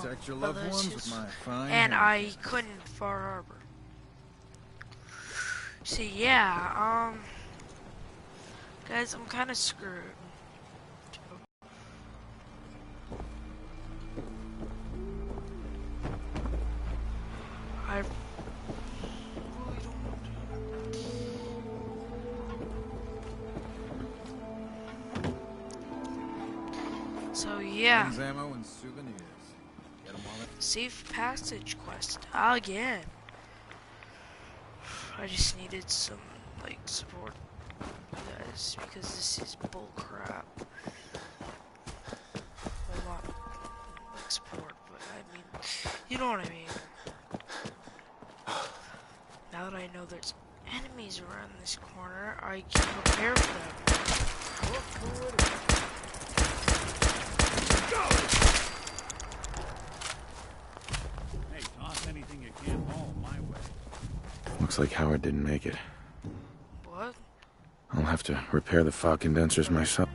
Protect your loved ones with my fine and hand. I couldn't Far Harbor. See, yeah, guys, I'm kind of screwed. I really don't. So yeah. Guns, ammo, and souvenirs. Get 'em while Safe passage quest again. I just needed some like support, guys, because this is bull crap. Well, not like support, but I mean, you know what I mean. Now that I know there's enemies around this corner, I can prepare for them. Hey, toss anything you can haul my way. Looks like Howard didn't make it. What? I'll have to repair the fog condensers myself.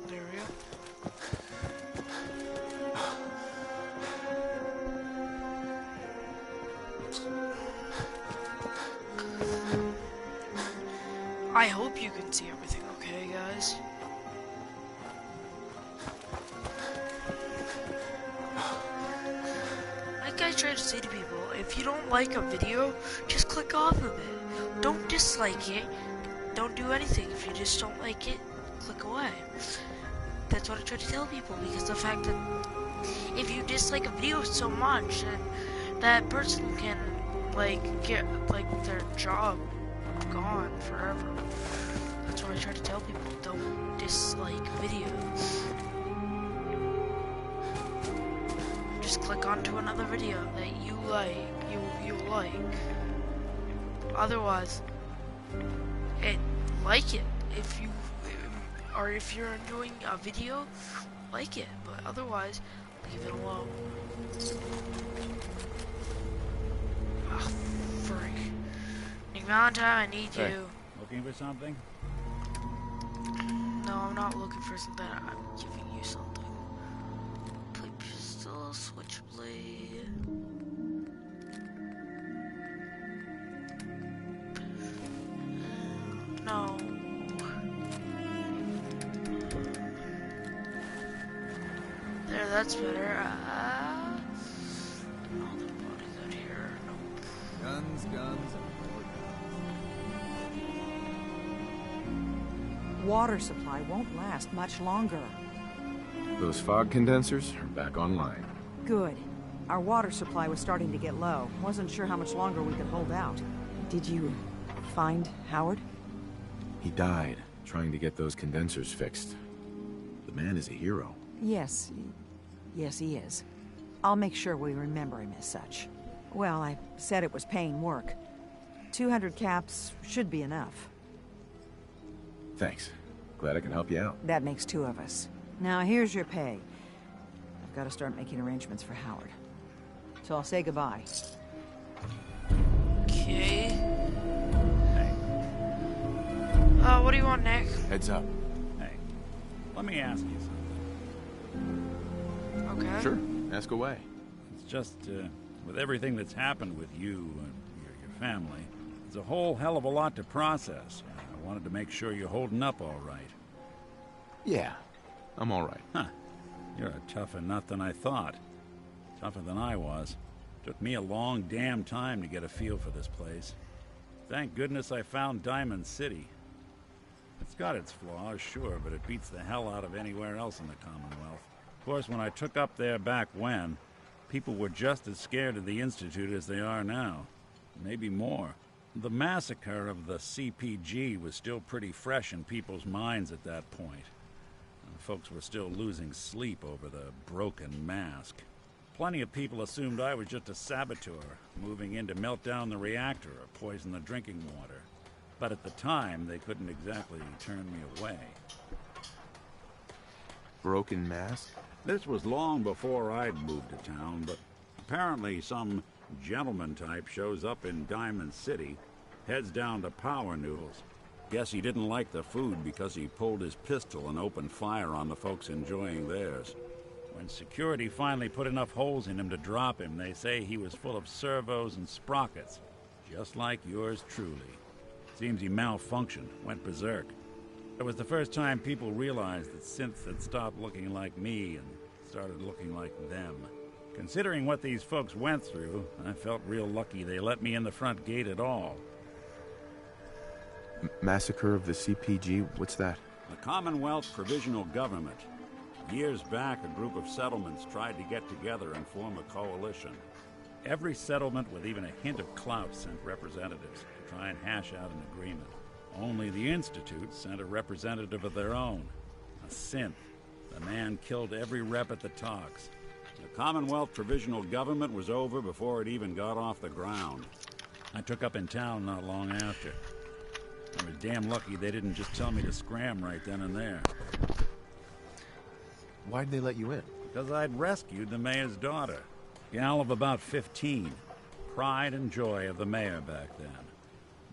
There we go. I hope you can see everything okay, guys. Like I try to say to people, if you don't like a video, just click off of it. Don't dislike it. Don't do anything. If you just don't like it, click away. That's what I try to tell people, because the fact that if you dislike a video so much, then that person can like get like their job gone forever. That's what I try to tell people. Don't dislike videos. Just click onto another video that you like. You like. Otherwise, like it. If you or if you're enjoying a video, like it. But otherwise, leave it alone. Ah, frick. Nick Valentine, I need you. Looking for something? No, I'm not looking for something. I'm giving you something. Plate pistol, switchblade. No. There, that's better. All the bodies out here. Nope. guns, guns, and more guns. Water supply won't last much longer. Those fog condensers are back online. Good. Our water supply was starting to get low. Wasn't sure how much longer we could hold out. Did you find Howard? He died trying to get those condensers fixed. The man is a hero. Yes. Yes, he is. I'll make sure we remember him as such. Well, I said it was paying work. 200 caps should be enough. Thanks. Glad I can help you out. That makes 2 of us. Now, here's your pay. I've got to start making arrangements for Howard. So I'll say goodbye. Okay. Hey, What do you want, Nick? Heads up. hey. Let me ask you something. Okay. Sure. Ask away. It's just, with everything that's happened with you and your family, it's a whole hell of a lot to process. I wanted to make sure you're holding up all right. Yeah. I'm all right. Huh. You're a tougher nut than I thought. Tougher than I was. Took me a long damn time to get a feel for this place. Thank goodness I found Diamond City. It's got its flaws, sure, but it beats the hell out of anywhere else in the Commonwealth. Of course, when I took up there back when, people were just as scared of the Institute as they are now. Maybe more. The massacre of the CPG was still pretty fresh in people's minds at that point. Folks were still losing sleep over the broken mask. Plenty of people assumed I was just a saboteur, moving in to melt down the reactor or poison the drinking water. But at the time, they couldn't exactly turn me away. Broken mask? This was long before I'd moved to town, but apparently some gentleman type shows up in Diamond City, heads down to Power Noodles. Guess he didn't like the food because he pulled his pistol and opened fire on the folks enjoying theirs. When security finally put enough holes in him to drop him, they say he was full of servos and sprockets, just like yours truly. Seems he malfunctioned, went berserk. It was the first time people realized that synths had stopped looking like me and started looking like them. Considering what these folks went through, I felt real lucky they let me in the front gate at all. Massacre of the CPG? What's that? The Commonwealth Provisional Government. Years back, a group of settlements tried to get together and form a coalition. Every settlement with even a hint of clout sent representatives to try and hash out an agreement. Only the Institute sent a representative of their own, a synth. The man killed every rep at the talks. The Commonwealth Provisional Government was over before it even got off the ground. I took up in town not long after. I was damn lucky they didn't just tell me to scram right then and there. Why'd they let you in? Because I'd rescued the mayor's daughter. Gal of about 15. Pride and joy of the mayor back then.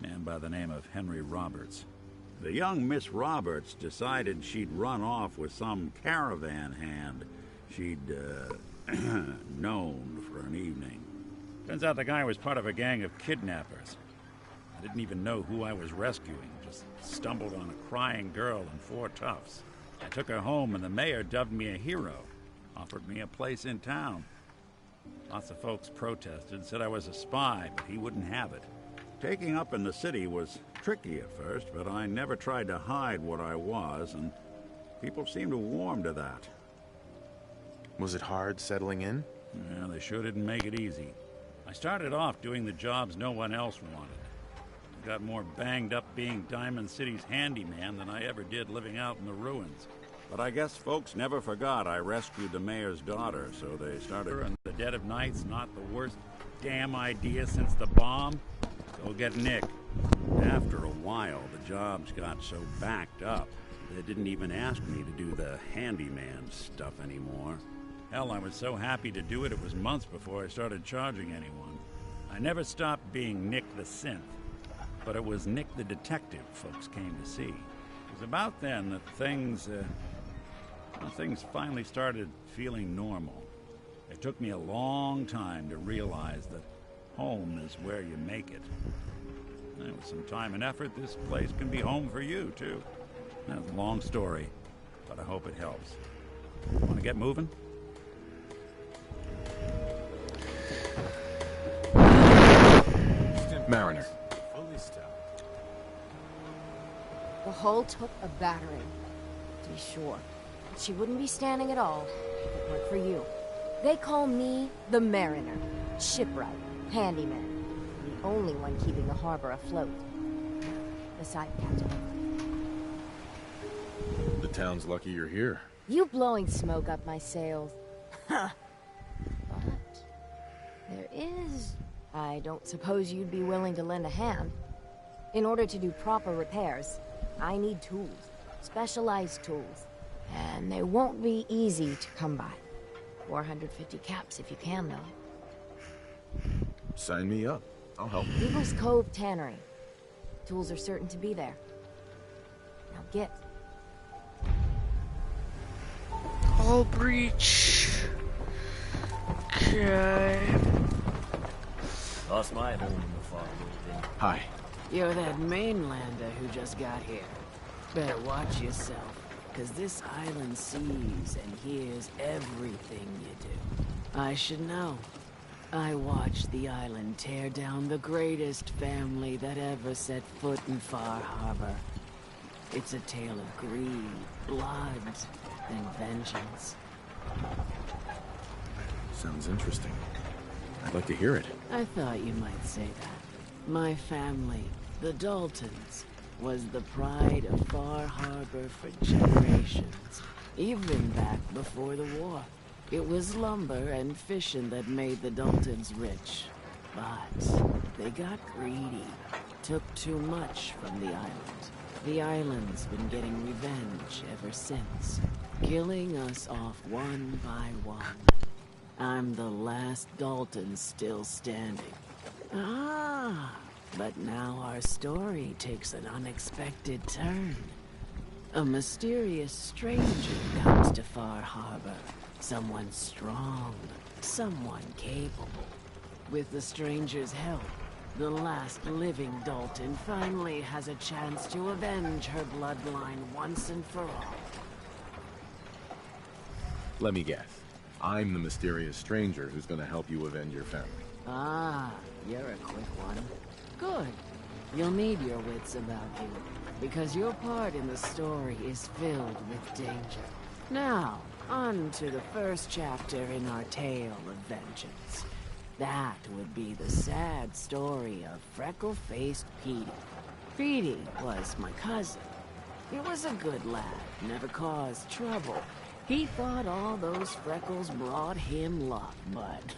Man by the name of Henry Roberts. The young Miss Roberts decided she'd run off with some caravan hand she'd, known for an evening. Turns out the guy was part of a gang of kidnappers. I didn't even know who I was rescuing, just stumbled on a crying girl and 4 toughs. I took her home and the mayor dubbed me a hero, offered me a place in town. Lots of folks protested, said I was a spy, but he wouldn't have it. Taking up in the city was tricky at first, but I never tried to hide what I was, and people seemed to warm to that. Was it hard settling in? Yeah, they sure didn't make it easy. I started off doing the jobs no one else wanted. I got more banged up being Diamond City's handyman than I ever did living out in the ruins. But I guess folks never forgot I rescued the mayor's daughter, so they started. And the dead of night's not the worst damn idea since the bomb. Go get Nick. After a while, the jobs got so backed up, they didn't even ask me to do the handyman stuff anymore. Hell, I was so happy to do it, it was months before I started charging anyone. I never stopped being Nick the Synth, but it was Nick the Detective folks came to see. It was about then that things finally started feeling normal. It took me a long time to realize that home is where you make it. And with some time and effort, this place can be home for you, too. That's a long story, but I hope it helps. Want to get moving? Mariner. The hull took a battering, to be sure. She wouldn't be standing at all if it weren't for you. They call me the Mariner, shipwright, handyman, the only one keeping the harbor afloat. Beside Captain. The town's lucky you're here. You blowing smoke up my sails. But there is... I don't suppose you'd be willing to lend a hand. In order to do proper repairs, I need tools. Specialized tools. And they won't be easy to come by. 450 caps if you can, though. Sign me up. I'll help. Eagles Cove Tannery. Tools are certain to be there. Now get. All breach. Okay. Lost my home in the fog, little thing. Hi. You're that mainlander who just got here. Better watch yourself, because this island sees and hears everything you do. I should know. I watched the island tear down the greatest family that ever set foot in Far Harbor. It's a tale of greed, blood, and vengeance. Sounds interesting. I'd like to hear it. I thought you might say that. My family, the Daltons, was the pride of Far Harbor for generations. even back before the war. It was lumber and fishing that made the Daltons rich. But they got greedy, took too much from the island. The island's been getting revenge ever since, killing us off one by one. I'm the last Dalton still standing. Ah, but now our story takes an unexpected turn. A mysterious stranger comes to Far Harbor. Someone strong, someone capable. With the stranger's help, the last living Dalton finally has a chance to avenge her bloodline once and for all. Let me guess. I'm the mysterious stranger who's gonna help you avenge your family. Ah, you're a quick one. Good. You'll need your wits about you, because your part in the story is filled with danger. Now, on to the first chapter in our tale of vengeance. That would be the sad story of freckle-faced Petey. Petey was my cousin. He was a good lad, never caused trouble. He thought all those freckles brought him luck, but,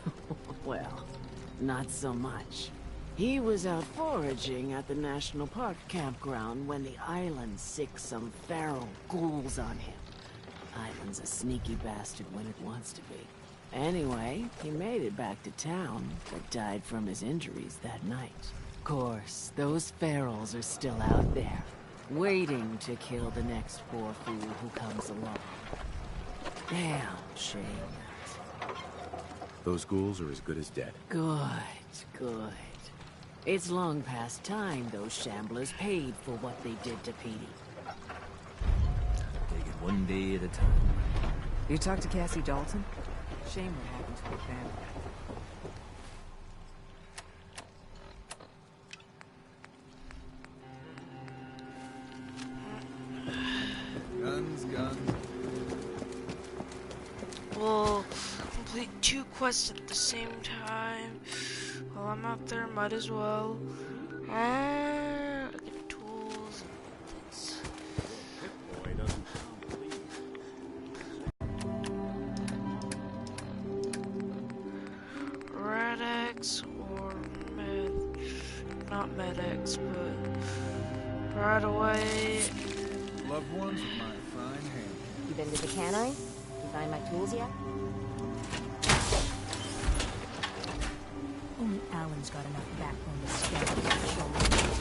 well, not so much. He was out foraging at the National Park campground when the island sicked some feral ghouls on him. Island's a sneaky bastard when it wants to be. Anyway, he made it back to town, but died from his injuries that night. Of course, those ferals are still out there, waiting to kill the next poor fool who comes along. Damn shame. Those ghouls are as good as dead. Good, good. It's long past time those shamblers paid for what they did to Petey. Take it one day at a time. You talked to Cassie Dalton? Shame what happened to her family. Guns, guns. We'll complete 2 quests at the same time. While I'm out there, might as well. I get tools and things. Boy, doesn't sound pleased. Rad-X or not Med-X, but right away. Loved ones with my fine hand. You been to the canine? You find my tools yet? Only Alan's got enough backbone to stand on his shoulders.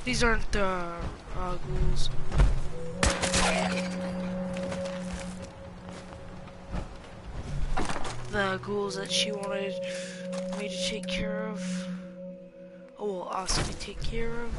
These aren't the ghouls. The ghouls that she wanted me to take care of. Oh, well, ask me to take care of.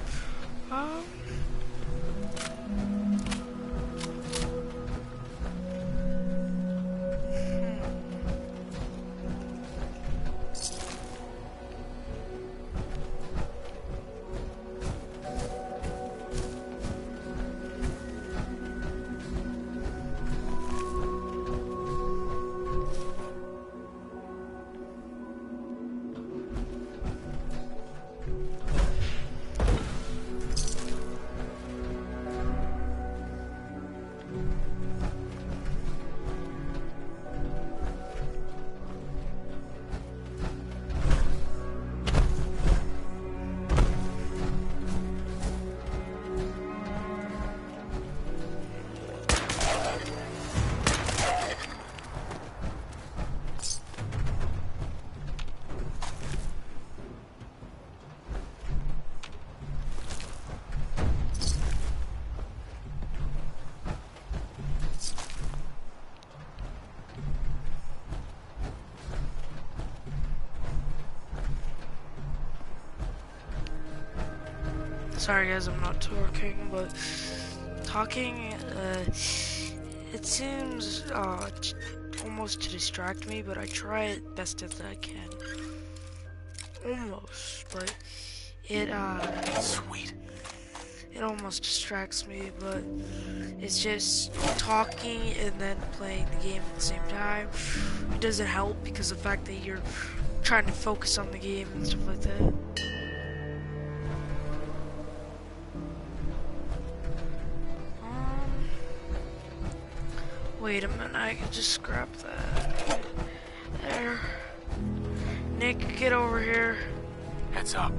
Sorry guys, I'm not talking, but talking, it seems almost to distract me, but I try it best as I can. Almost, but it Sweet. it almost distracts me, but it's just talking and then playing the game at the same time. It doesn't help because of the fact that you're trying to focus on the game and stuff like that. Wait a minute, I can just grab that. There. Nick, get over here. Heads up.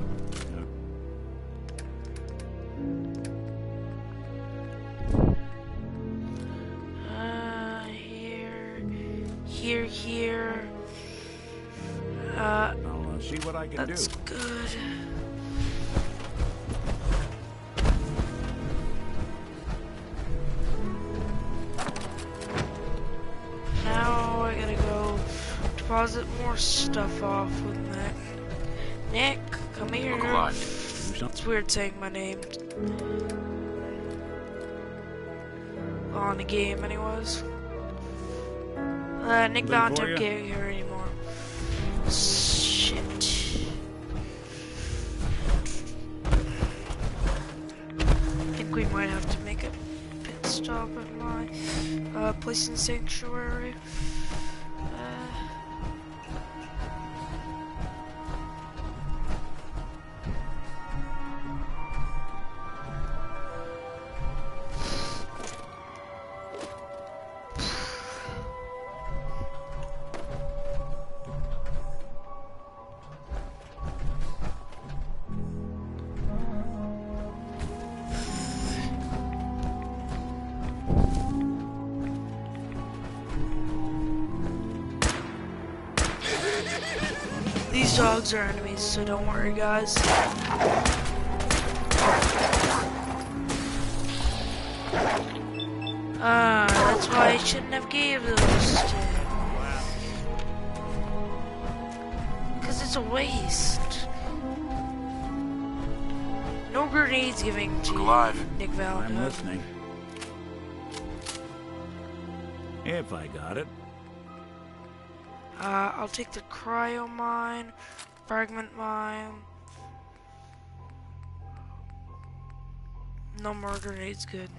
Here. I'll see what I can do. That's good. Now I gotta go deposit more stuff off with Nick. Nick, come here. Look alive. It's weird saying my name on the game, anyways. Nick Valentine can't here anymore. Shit. I think we might have to make a pit stop at my place in Sanctuary. These dogs are enemies, so don't worry, guys. That's why I shouldn't have gave those to him. Because it's a waste. No grenades giving to Nick Valentine. I'm listening. If I got it. I'll take the cryo mine, fragment mine. No more grenades, good.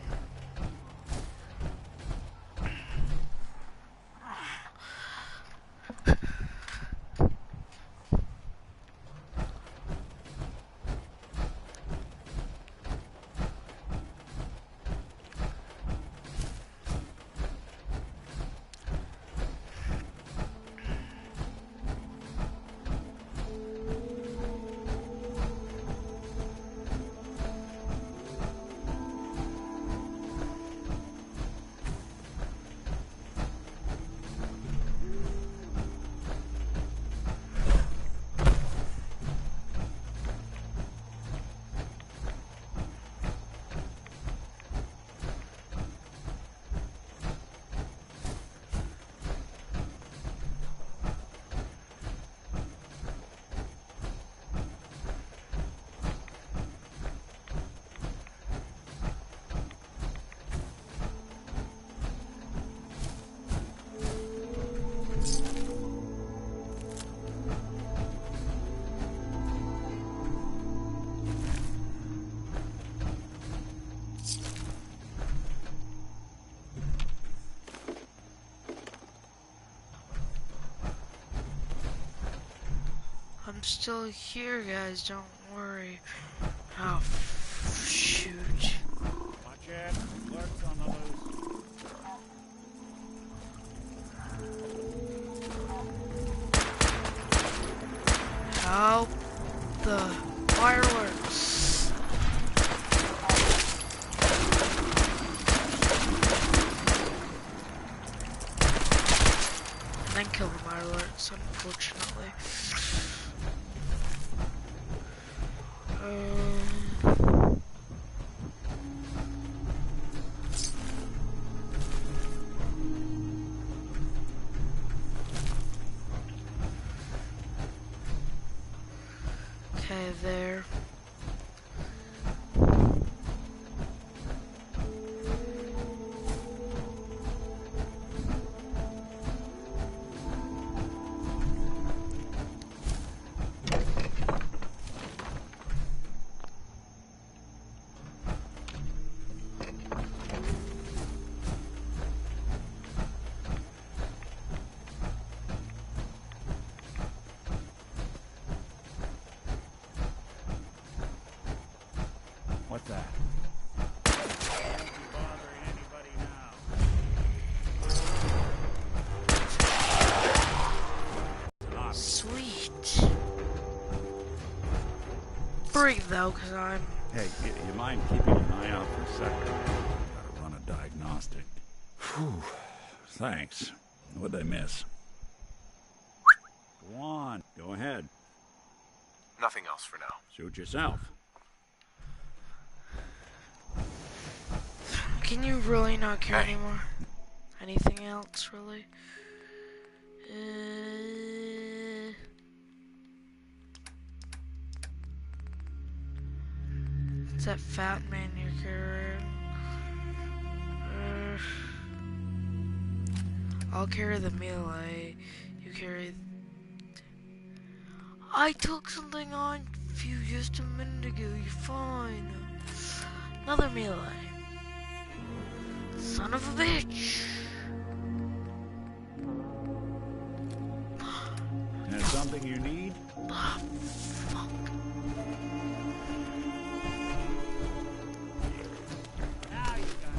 I'm still here, guys. Don't worry. Oh, shoot. Watch it. Clerks on the loose. Help the fireworks. And then kill the fireworks, unfortunately. Okay, there. What's that? Bothering anybody now? Sweet. Breathe though, cause I'm. Hey, you mind keeping an eye out for a second? Gotta run a diagnostic. Whew. Thanks. What'd I miss? Go on. Go ahead. Nothing else for now. Shoot yourself. Can you really not care anymore? Anything else, really? It's that fat man you're carrying. I'll carry the melee. You carry. I took something on you just a minute ago. You're fine. Another melee. Son of a bitch. There's something you need? Ah, fuck. Now you got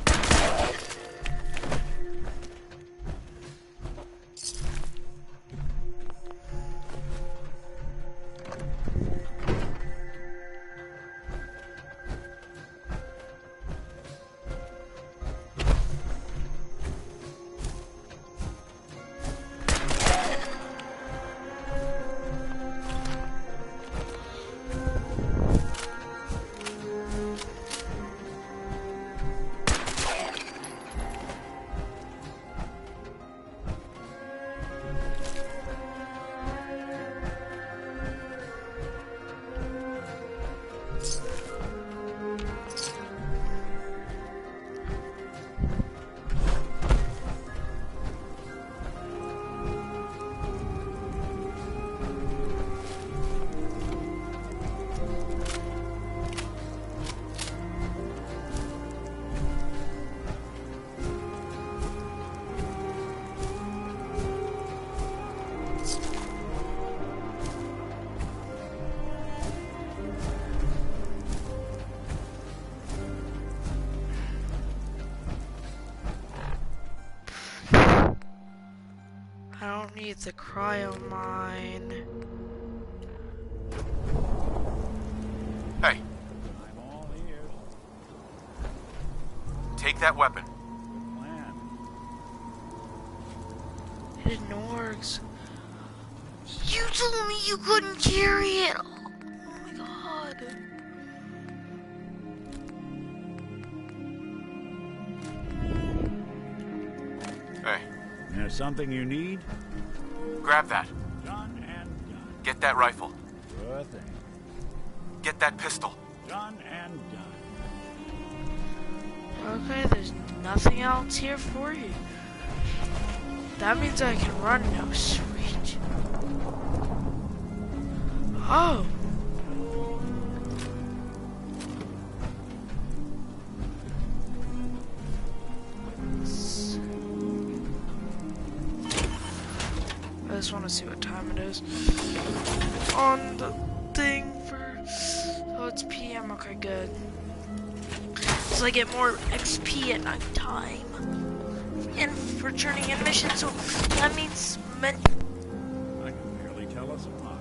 I don't need the cryo mine. Hey, I'm all ears. take that weapon. Good plan. It ignores. You told me you couldn't carry it. Oh my god. Hey, There's something you need? grab that. Done and done. Get that rifle. Sure thing. Get that pistol. Done and done. Okay, there's nothing else here for you. That means I can run now. Sweet. Oh. just want to see what time it is on the thing for. Oh, it's PM. Okay, good. So I get more XP at night time and for turning in missions. So that means I can barely tell us apart.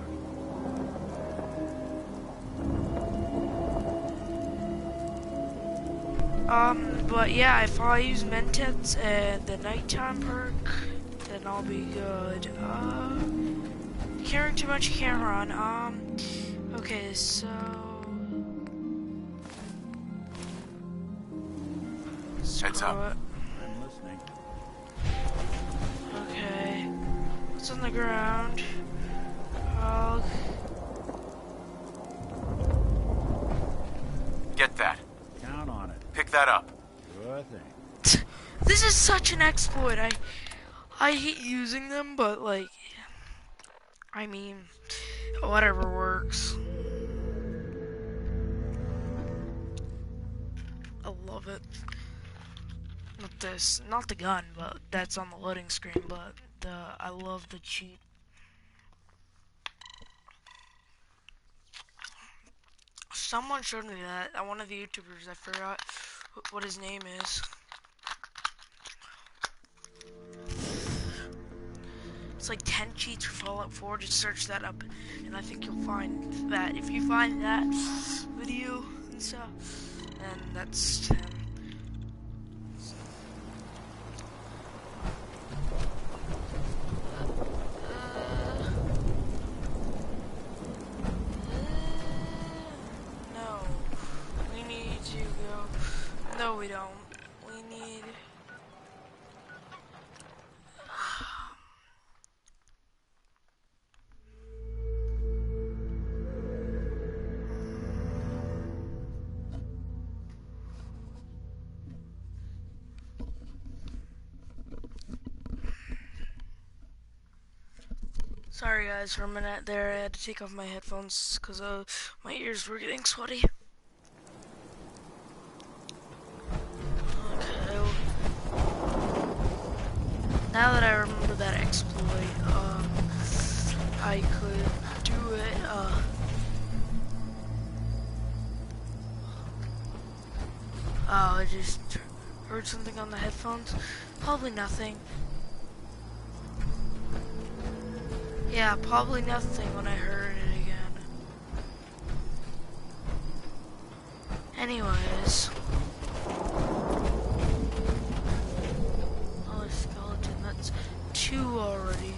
But yeah, if I use Mentats and the nighttime perk, then I'll be good. Carrying too much, you can't run. Okay, so Heads up. I'm listening. Okay, what's on the ground? Get that. Count on it. Pick that up. Sure thing. This is such an exploit. I hate using them, but like, I mean, whatever works. I love it. Not this, not the gun, but that's on the loading screen. But I love the cheat. Someone showed me that. One of the YouTubers. I forgot what his name is. It's like 10 cheats for Fallout 4. Just search that up, and I think you'll find that. If you find that video and stuff, then that's him. No, we need to go. No, we don't. We need. Sorry guys, for a minute there I had to take off my headphones because my ears were getting sweaty. Okay. Now that I remember that exploit, I could do it, I just heard something on the headphones. Probably nothing. Yeah, probably nothing when I heard it again. Anyways. Oh, a skeleton. That's 2 already.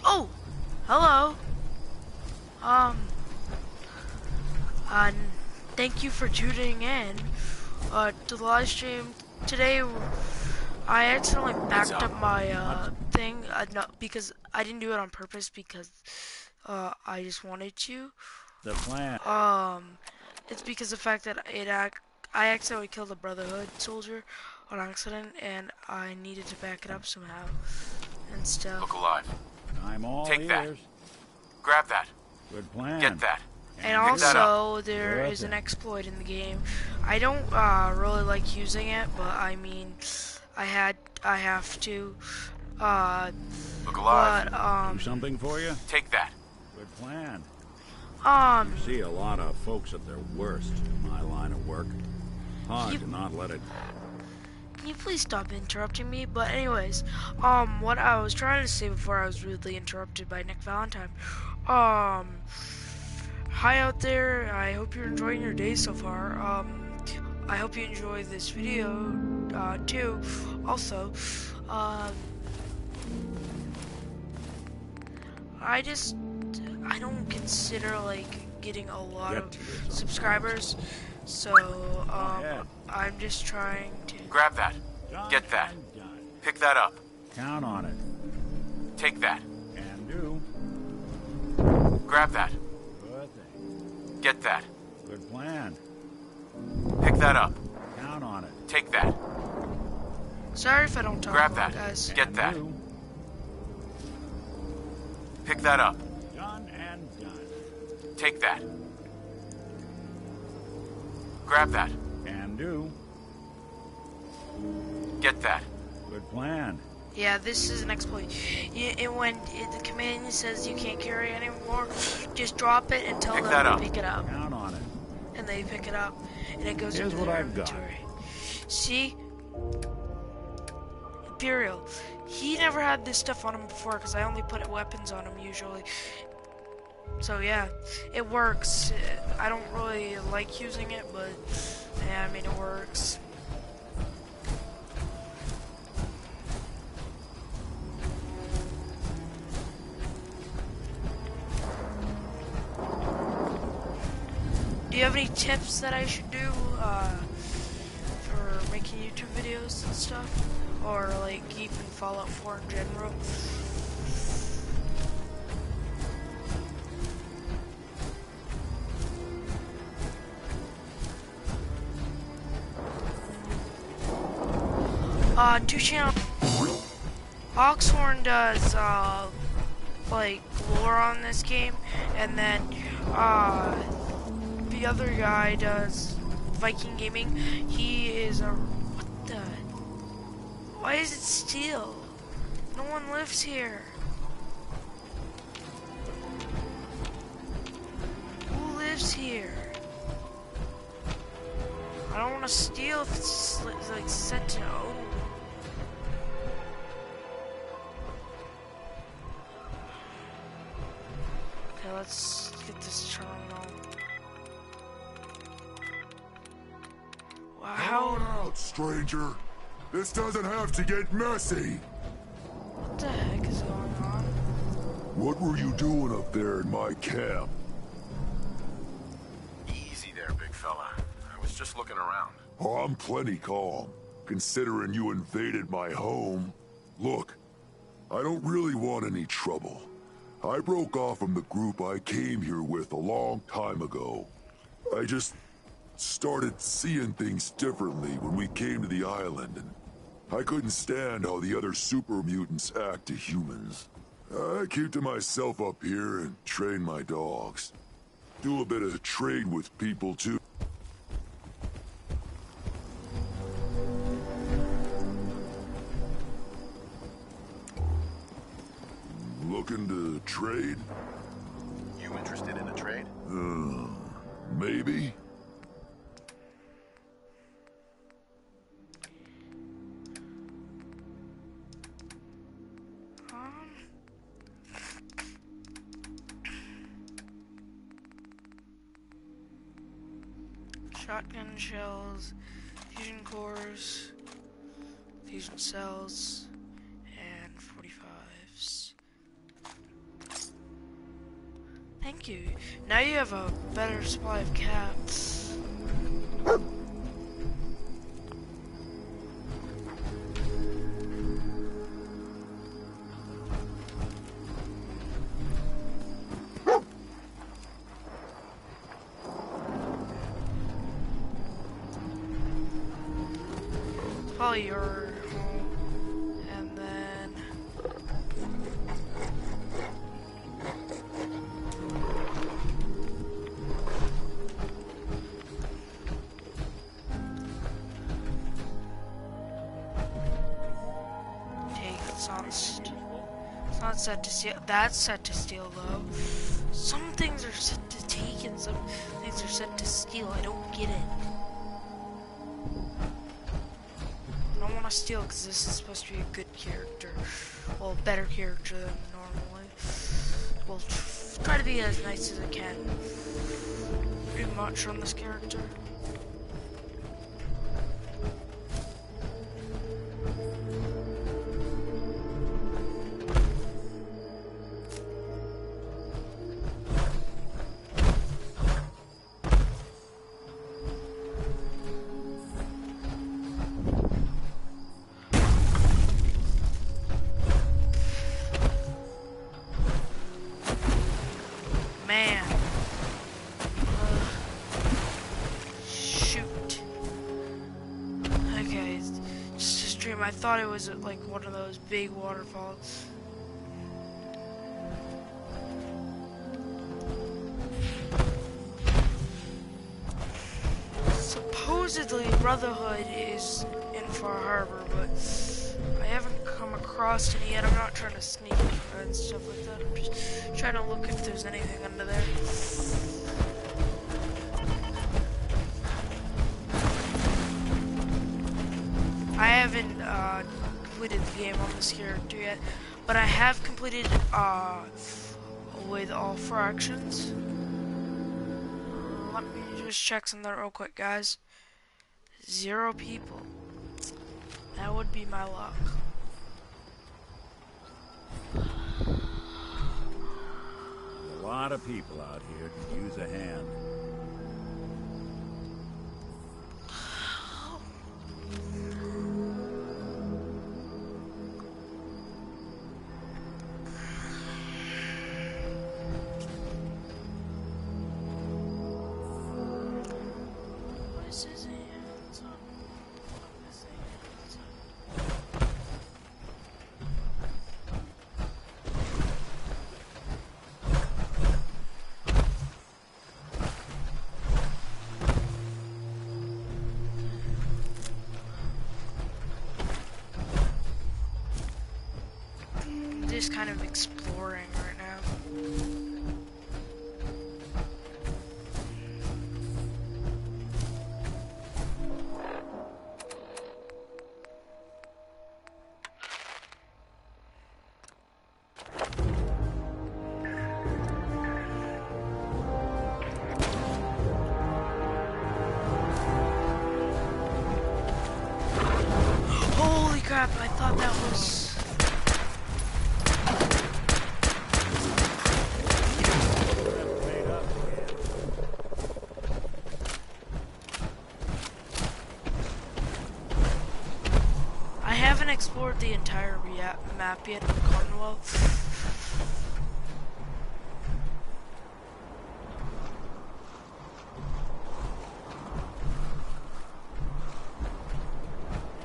Oh! Hello! Thank you for tuning in to the live stream. Today, I accidentally backed up my thing, because I didn't do it on purpose, because I just wanted to. The plan. It's because of the fact that I accidentally killed a Brotherhood soldier on accident, and I needed to back it up somehow and stuff. Look alive. I'm all Take that. ears. Grab that. Good plan. Get that. And Pick that also, there Good is an thing. exploit in the game. I don't really like using it, but I mean, I have to. Look alive. But Do something for you? Take that. Good plan. You see a lot of folks at their worst in my line of work. Hard to not let it. Can you please stop interrupting me? But anyways, what I was trying to say before I was rudely interrupted by Nick Valentine. Hi out there. I hope you're enjoying your day so far. I hope you enjoy this video, too. Also, I don't consider like getting a lot of subscribers, so I'm just trying to. Grab that. Get that. Pick that up. Count on it. Take that. Can do. Grab that. Good thing. Get that. Good plan. Pick that up. Count on it. Take that. Sorry if I don't talk Grab a lot, that. guys. Get that. Do. Pick that up. Done and done. Take that. Grab that. Can do. Get that. Good plan. Yeah, this is an exploit. And when the command says you can't carry anymore, just drop it and tell them to pick it up. Count on it. And they pick it up, and it goes Here's into what their I've got. inventory. See? Imperial. He never had this stuff on him before, because I only put weapons on him usually. So yeah, it works. I don't really like using it, but yeah, I mean, it works. Do you have any tips that I should do for making YouTube videos and stuff? Or like even Fallout 4 in general? Two channels. Oxhorn does like lore on this game, and then the other guy does Viking Gaming. He is a... What the... Why is it steel? No one lives here. Who lives here? I don't want to steal if it's like set to... Oh. Okay, let's get this terminal. Hold out, stranger. This doesn't have to get messy. What the heck is going on? What were you doing up there in my camp? Easy there, big fella. I was just looking around. Oh, I'm plenty calm, considering you invaded my home. Look, I don't really want any trouble. I broke off from the group I came here with a long time ago. I just started seeing things differently when we came to the island, and I couldn't stand how the other super mutants act to humans. I keep to myself up here and train my dogs. Do a bit of trade with people too. Looking to trade? You interested in a trade? Maybe? Shotgun shells, fusion cores, fusion cells, and 45s. Thank you. Now you have a better supply of cats. Probably your home, and then take it's not set to steal. That's set to steal though. Some things are set to take and some things are set to steal. I don't get it. I don't want to steal because this is supposed to be a good character. Well, a better character than normally. We'll try to be as nice as I can. Pretty much on this character. Man. Shoot. Okay, it's just a stream. I thought it was like one of those big waterfalls. Supposedly Brotherhood is in Far Harbor, but I haven't come across crossed any yet. I'm not trying to sneak and stuff like that. I'm just trying to look if there's anything under there. I haven't completed the game on this character yet, but I have completed with all fractions. Let me just check something real quick, guys. 0 people. That would be my luck. A lot of people out here could use a hand. Just kind of exploring right now. Holy crap, I thought that was... I haven't explored the entire map yet of the Commonwealth.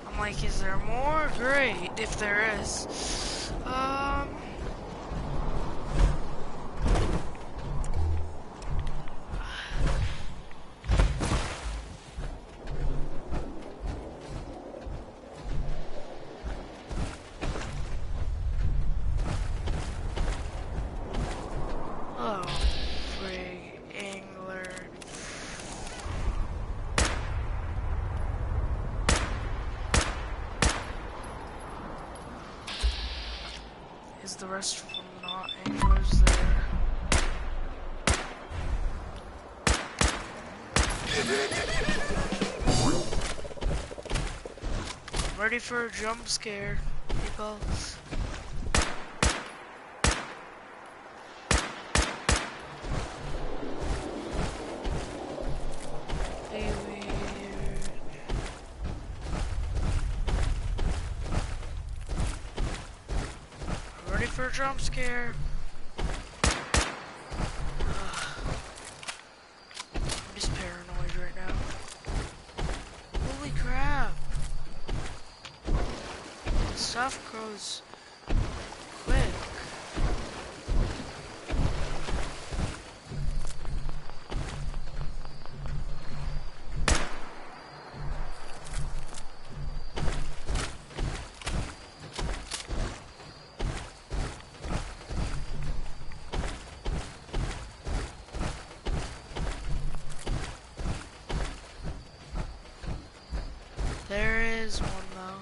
I'm like, is there more? Great, if there is. Oh, frig, angler. Is the rest of them not anglers there? Ready for a jump scare, people. Ready for a jump scare. I'm just paranoid right now. Holy crap. Stuff grows quick. There is one though.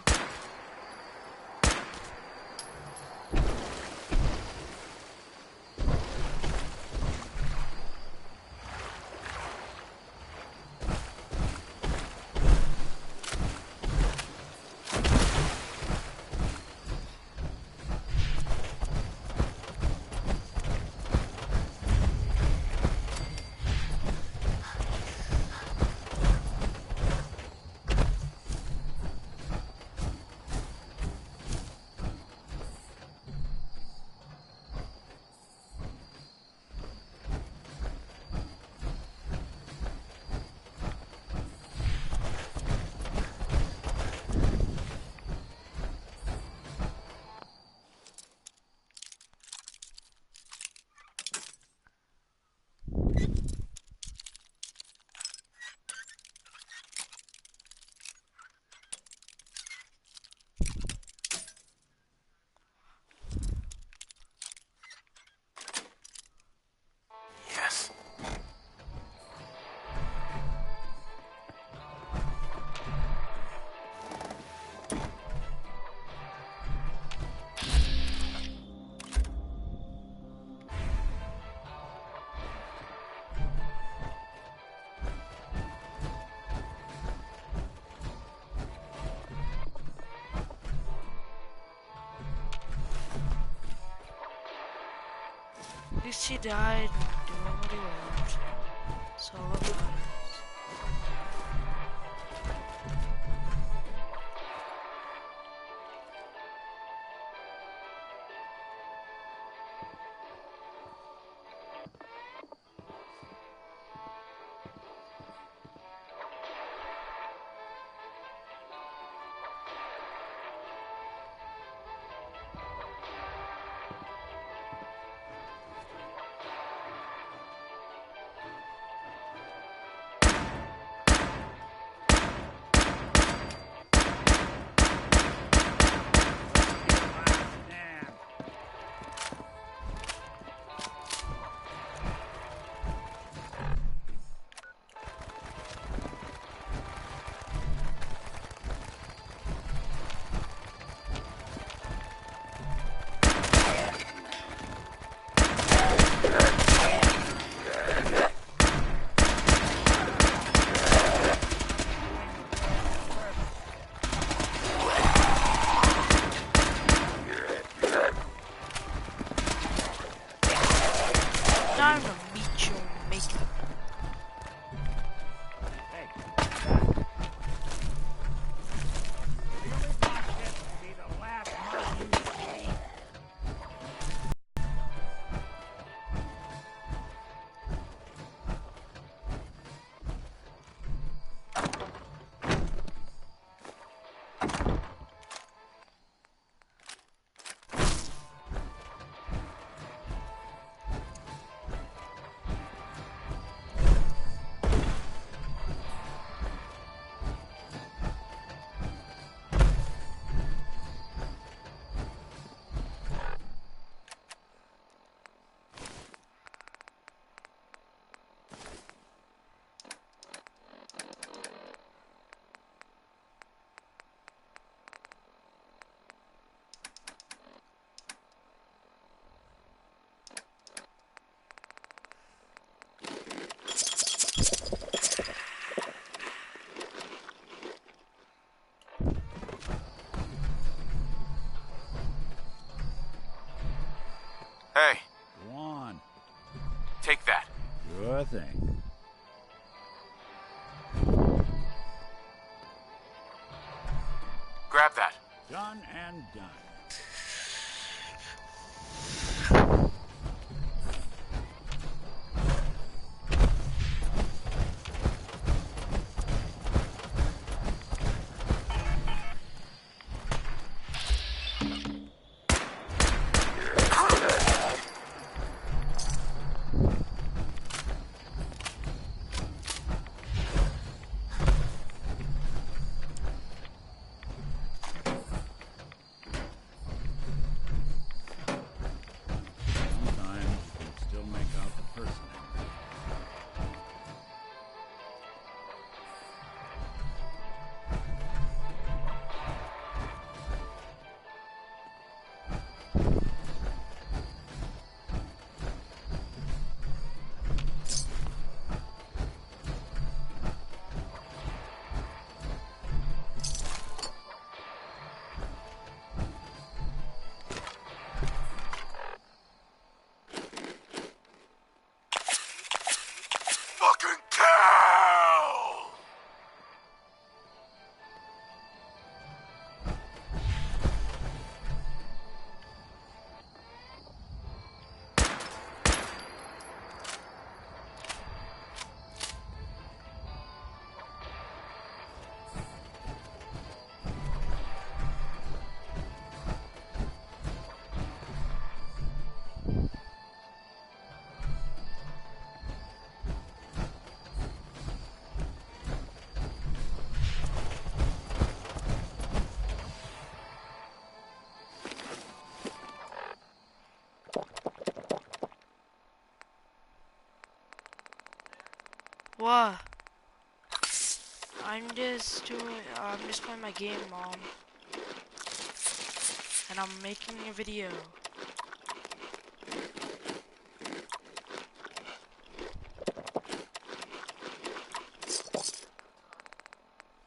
least he died doing what he wanted. That's all that matters. Time to meet your maker. Hey, Go on. take that. Sure thing. Grab that. Done and done. Sometimes you can still make out the person in there. Fucking cow! What? I'm just playing my game, Mom. And I'm making a video.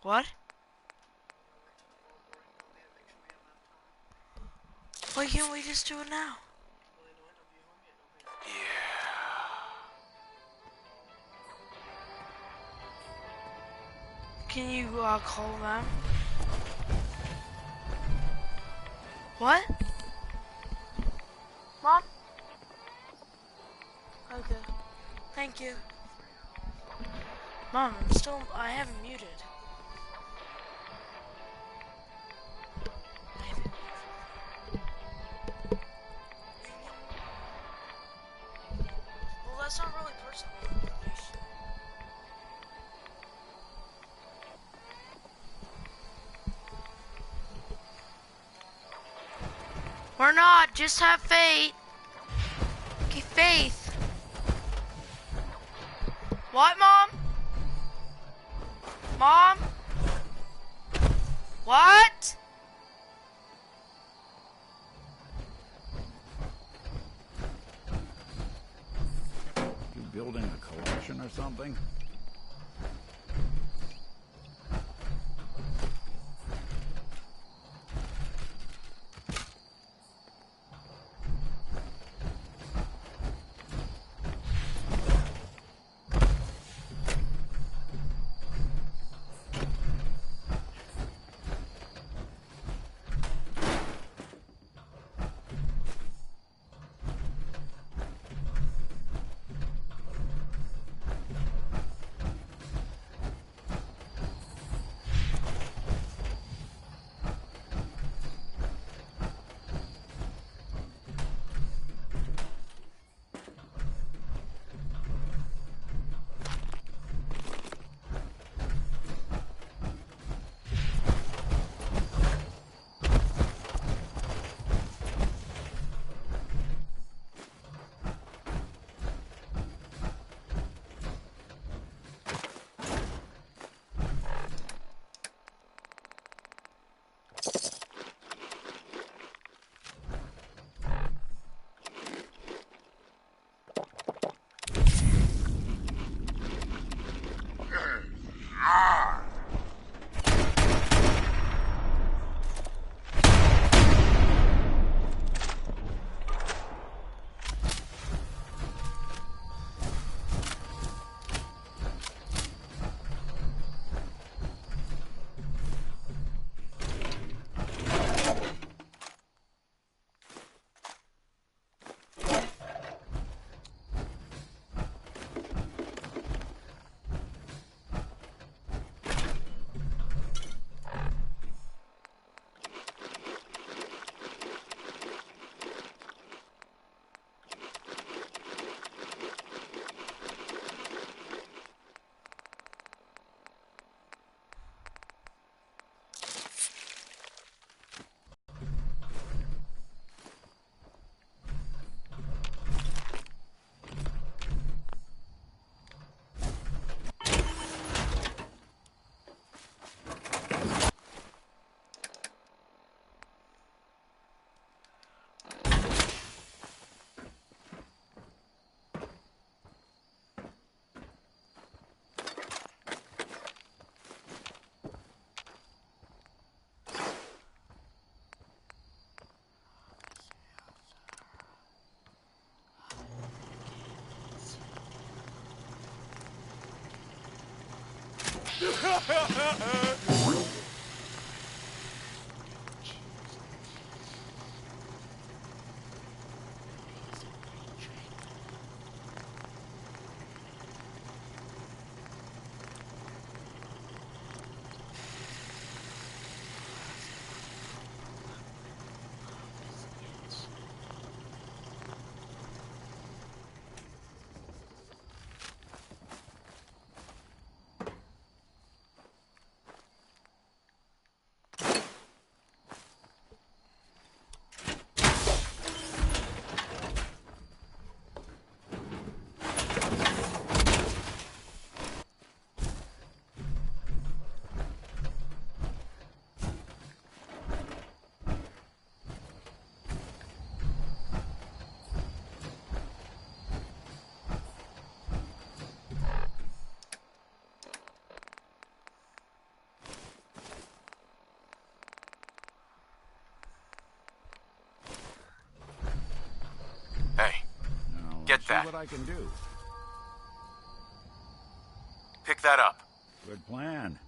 What? Why can't we just do it now? Yeah. Can you call them? What? Mom? Okay. Thank you. Mom, I have it muted. Well, that's not really personal information. We're not, just have faith. Okay, faith. What, Mom? Mom? What? You building a collection or something? Get that. See what I can do. Pick that up. Good plan.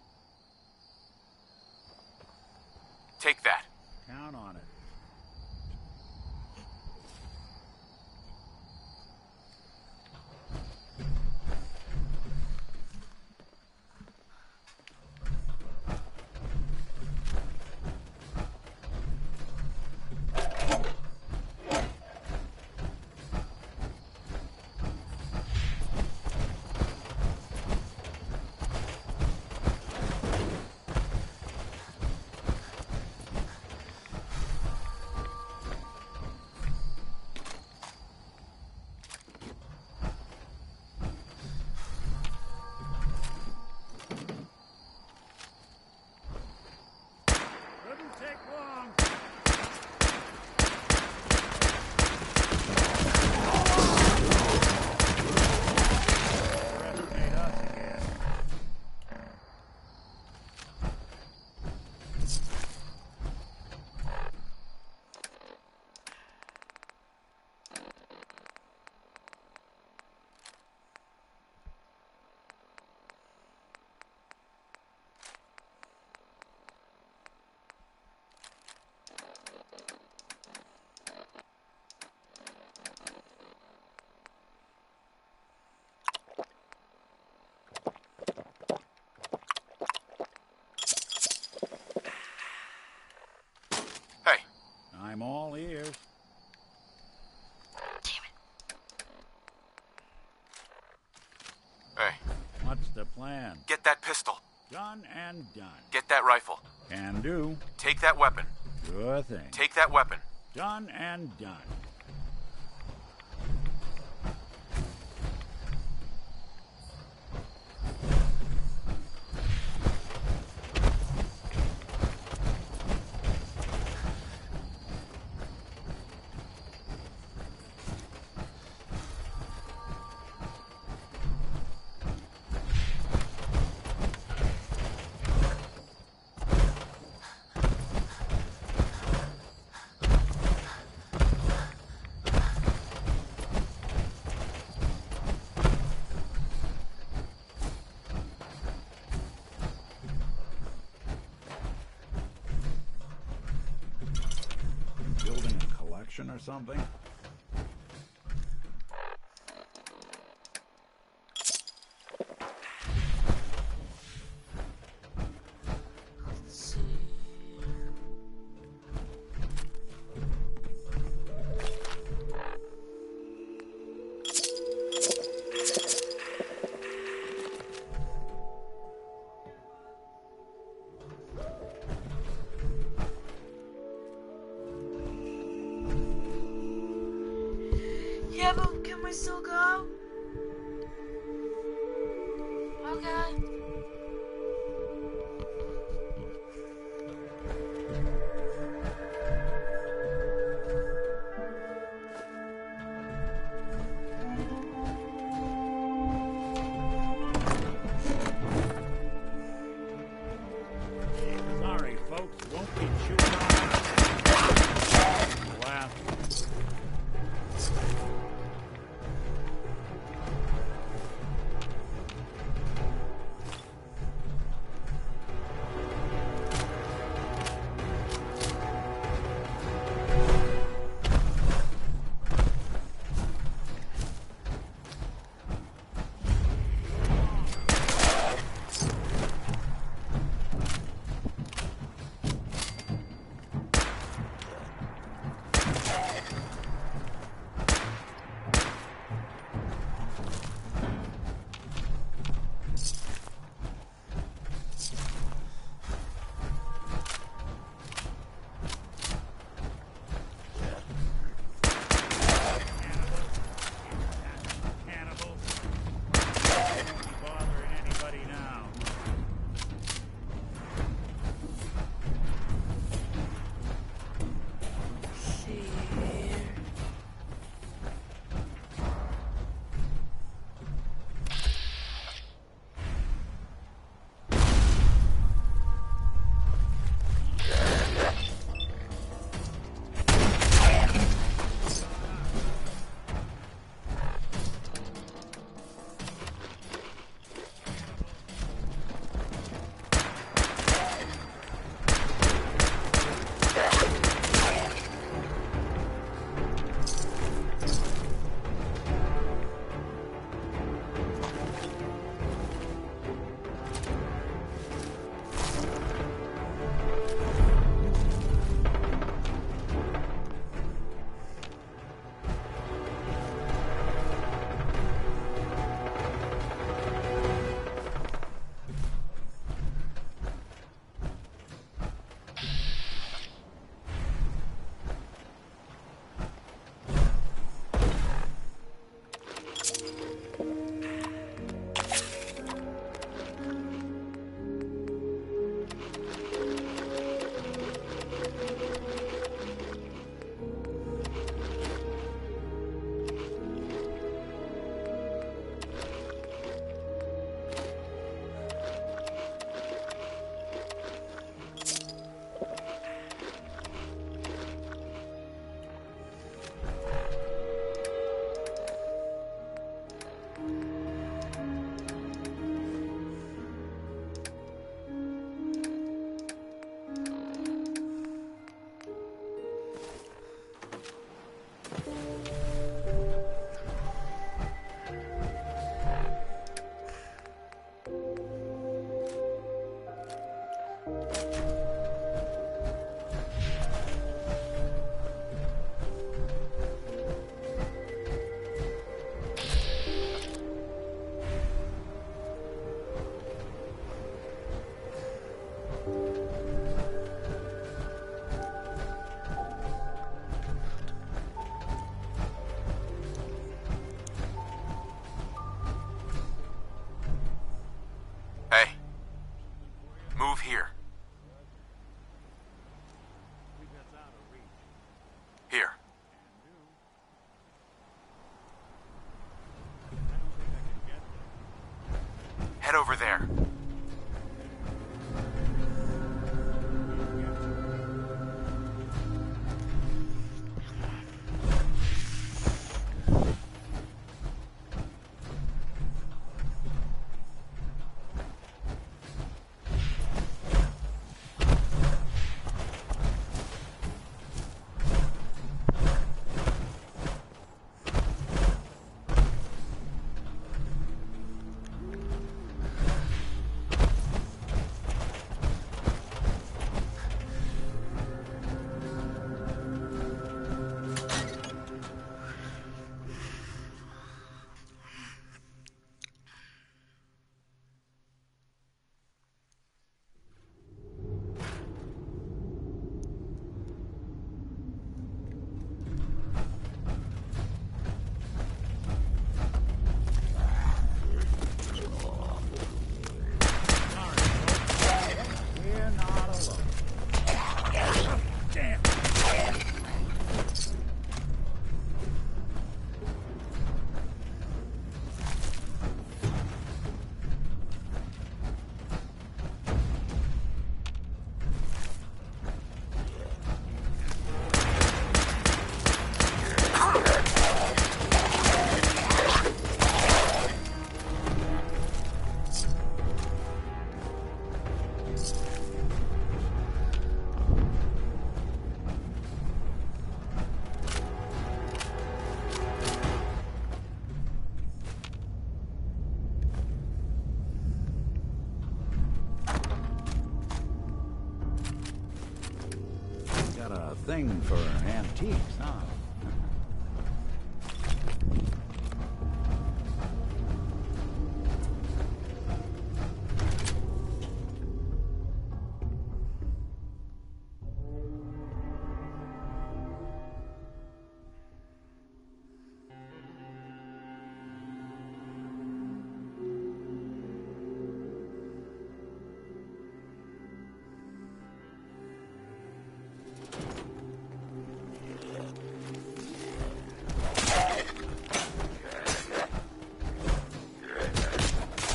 I'm all ears. Hey, What's the plan? get that pistol. Done and done. Get that rifle. Can do. Take that weapon. Sure thing. Take that weapon. Done and done. Building a collection or something? Let's see. Yeah, but can we still go? Okay. Sorry, folks. Won't be shooting on. Laugh. thing for antiques, huh?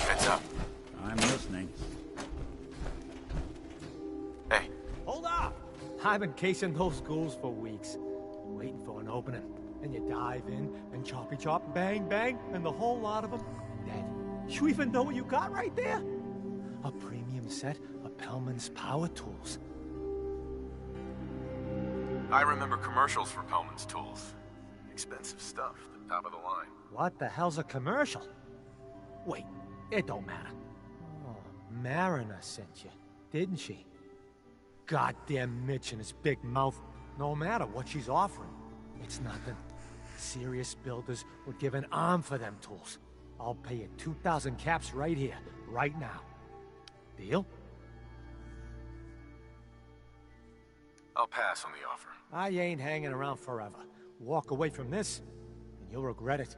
Heads up. I'm listening. Hey, Hold up! I've been casing those ghouls for weeks, waiting for an opening. And you dive in, and choppy chop, bang bang, and the whole lot of them dead. You even know what you got right there? A premium set of Pellman's power tools. I remember commercials for Pellman's tools. Expensive stuff, the top of the line. What the hell's a commercial? Wait, it don't matter. Oh, Mariner sent you, didn't she? Goddamn Mitch and his big mouth. No matter what she's offering, it's nothing. Serious builders would give an arm for them tools. I'll pay you 2,000 caps right here, right now. Deal? I'll pass on the offer. I ain't hanging around forever. Walk away from this, and you'll regret it.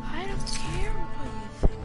I don't care what you think.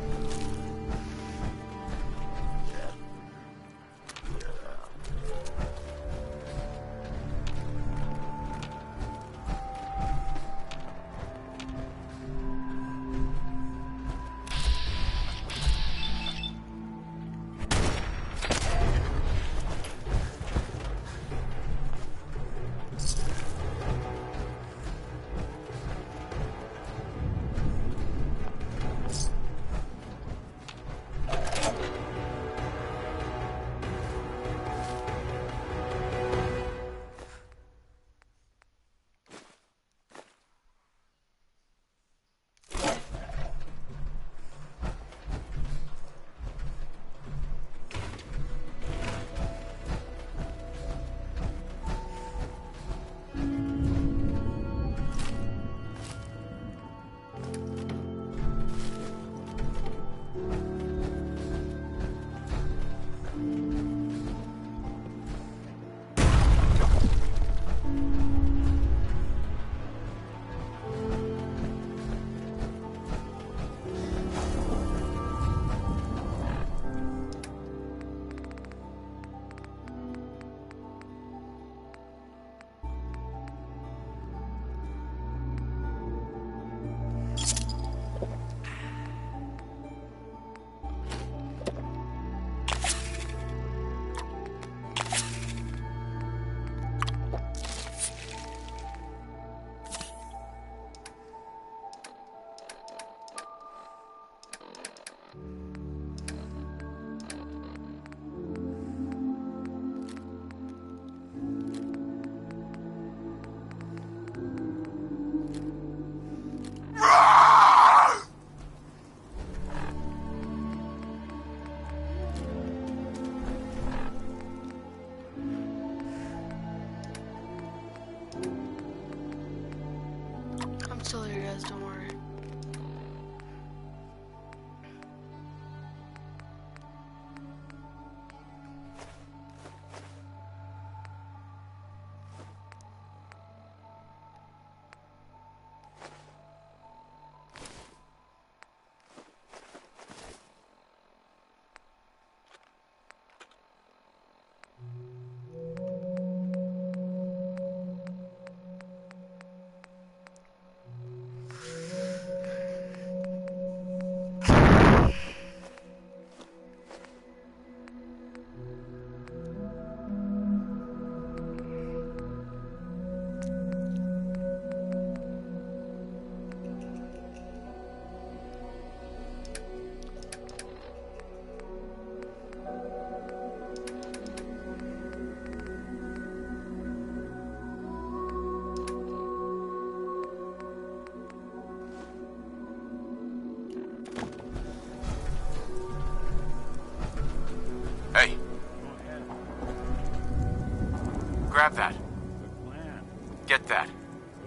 Grab that. Good plan. Get that.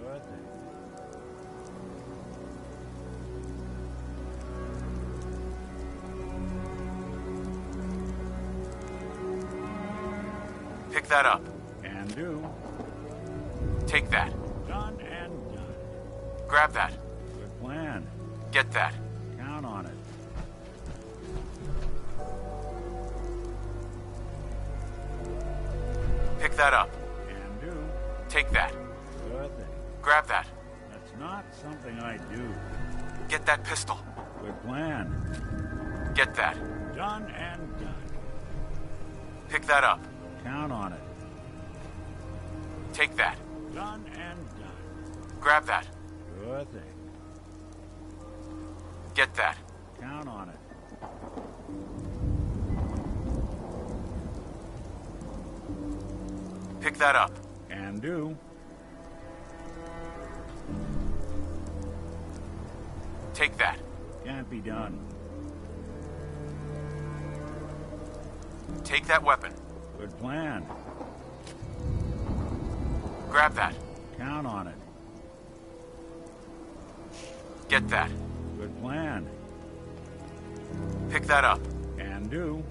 Good. Pick that up. Can do. Take that. Done and done. Grab that. Good plan. Get that. Count on it. Pick that up. Can do. Take that. Good thing. Grab that. That's not something I do. Get that pistol. Good plan. Get that. Done and done. Pick that up. Count on it. Take that. Done and done. Grab that. Good thing. Get that. Count on it. Pick that up. Can do. Take that. Can't be done. Take that weapon. Good plan. Grab that. Count on it. Get that. Good plan. Pick that up. Can do.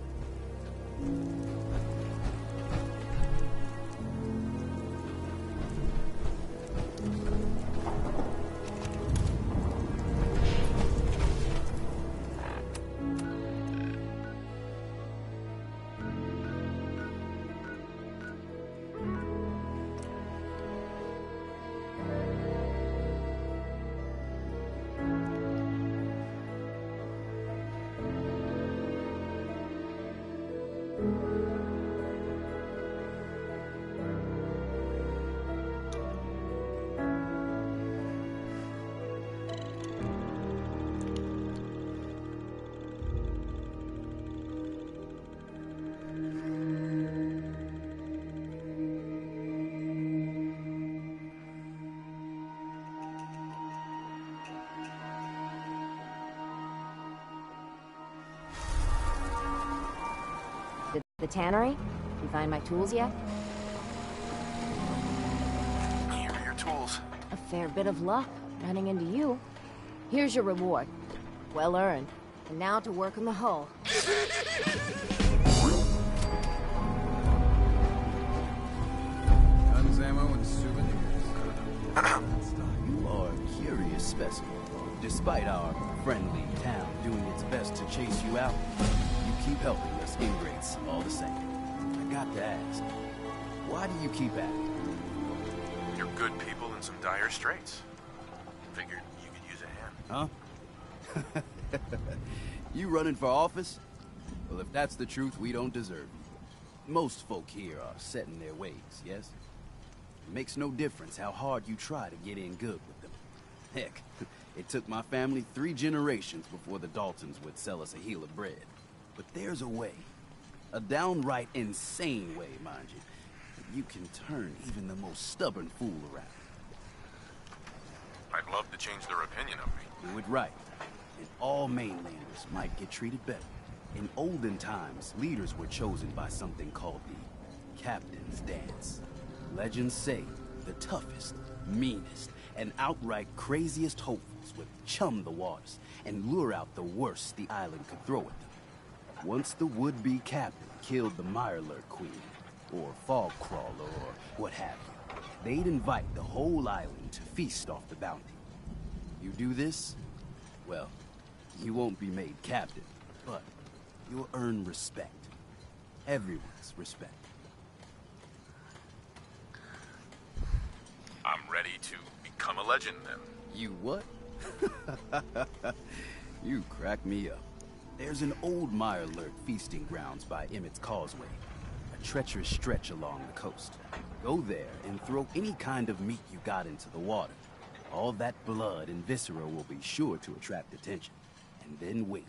The tannery? You find my tools yet? Here are your tools. A fair bit of luck running into you. Here's your reward. Well earned. And now to work on the hull. Guns, ammo, and souvenirs. You are a curious specimen. Despite our friendly town doing its best to chase you out, you keep helping us ingrates all the same. I got to ask, why do you keep at it? You're good people in some dire straits. Figured you could use a hand. Huh? You running for office? Well, if that's the truth, we don't deserve you. Most folk here are set in their ways, yes? It makes no difference how hard you try to get in good with them. Heck, it took my family 3 generations before the Daltons would sell us a heel of bread. But there's a way. A downright insane way, mind you. You can turn even the most stubborn fool around. I'd love to change their opinion of me. Do it right, and all mainlanders might get treated better. In olden times, leaders were chosen by something called the Captain's Dance. Legends say the toughest, meanest, and outright craziest hopefuls would chum the waters and lure out the worst the island could throw at them. Once the would-be captain killed the Mirelurk Queen, or Fog Crawler, or what have you, they'd invite the whole island to feast off the bounty. You do this, well, you won't be made captain, but you'll earn respect. Everyone's respect. I'm ready to become a legend, then. You what? You crack me up. There's an old Mirelurk feasting grounds by Emmett's Causeway, a treacherous stretch along the coast. Go there and throw any kind of meat you got into the water. All that blood and viscera will be sure to attract attention. And then wait.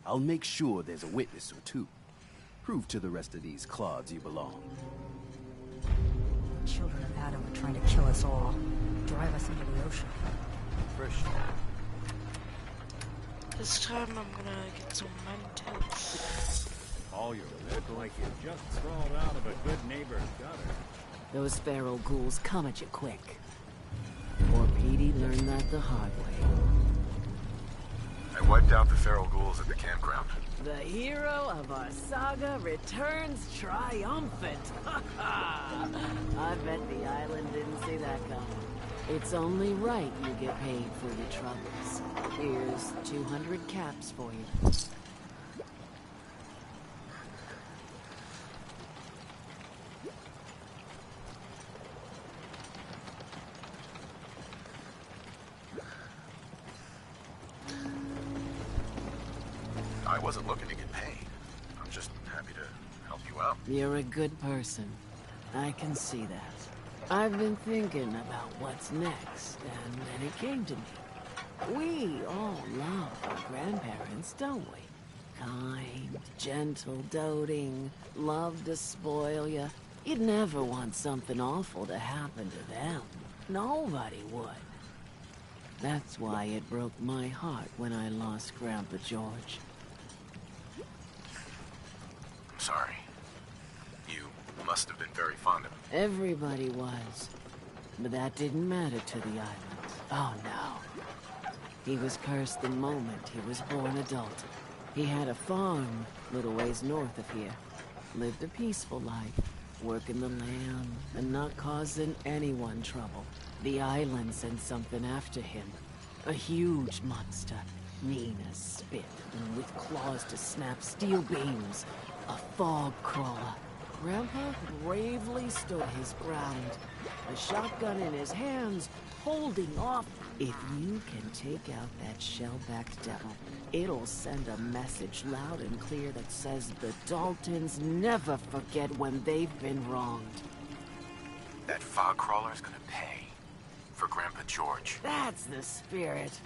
I'll make sure there's a witness or two. Prove to the rest of these clods you belong. The children of Adam are trying to kill us all. Drive us into the ocean. For sure. This time I'm gonna get some mentos. All your look like you just crawled out of a good neighbor's gutter. Those feral ghouls come at you quick. Poor Petey learned that the hard way. I wiped out the feral ghouls at the campground. The hero of our saga returns triumphant. I bet the island didn't see that coming. It's only right you get paid for your troubles. Here's 200 caps for you. I wasn't looking to get paid. I'm just happy to help you out. You're a good person. I can see that. I've been thinking about what's next, and then it came to me. We all love our grandparents, don't we? Kind, gentle, doting, love to spoil you. You'd never want something awful to happen to them. Nobody would. That's why it broke my heart when I lost Grandpa George. I'm sorry. You must have been very fond of him. Everybody was. But that didn't matter to the island. Oh, no. He was cursed the moment he was born adult. He had a farm, little ways north of here. Lived a peaceful life, working the land and not causing anyone trouble. The island sent something after him. A huge monster, mean as spit, and with claws to snap steel beams. A fog crawler. Grandpa bravely stood his ground, a shotgun in his hands, holding off. If you can take out that shell-backed devil, it'll send a message loud and clear that says the Daltons never forget when they've been wronged. That fog crawler's gonna pay for Grandpa George. That's the spirit.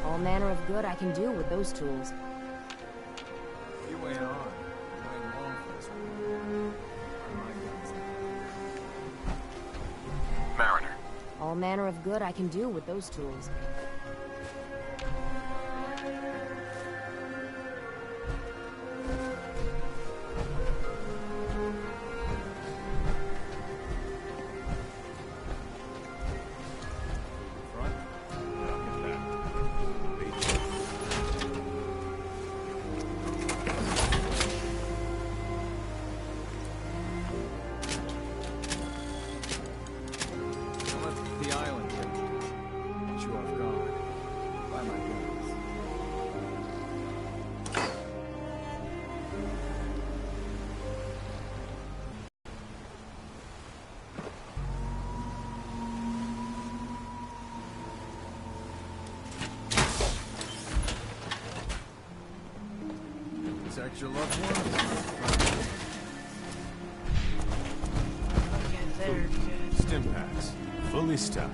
All manner of good I can do with those tools. You ain't on. You ain't long for this one. Mariner. All manner of good I can do with those tools. Protect your loved ones. Okay, there you go. Stim packs, fully stocked.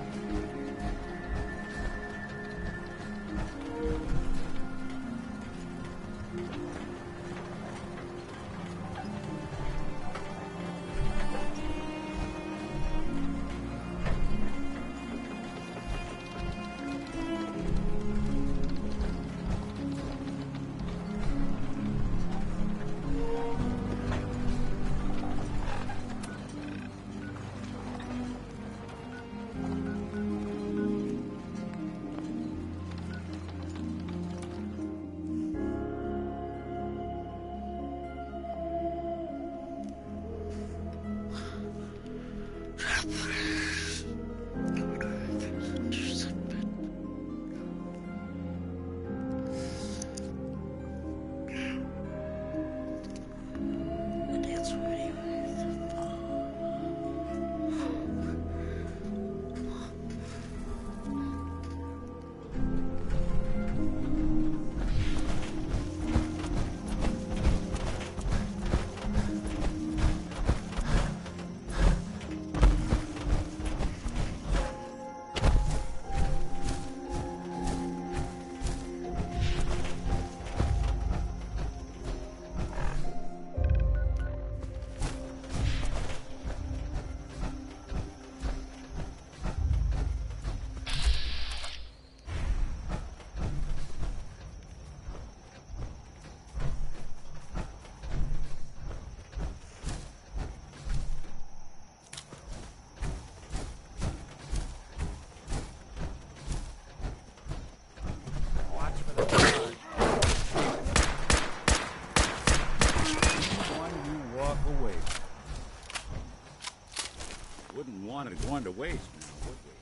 waste now, would we?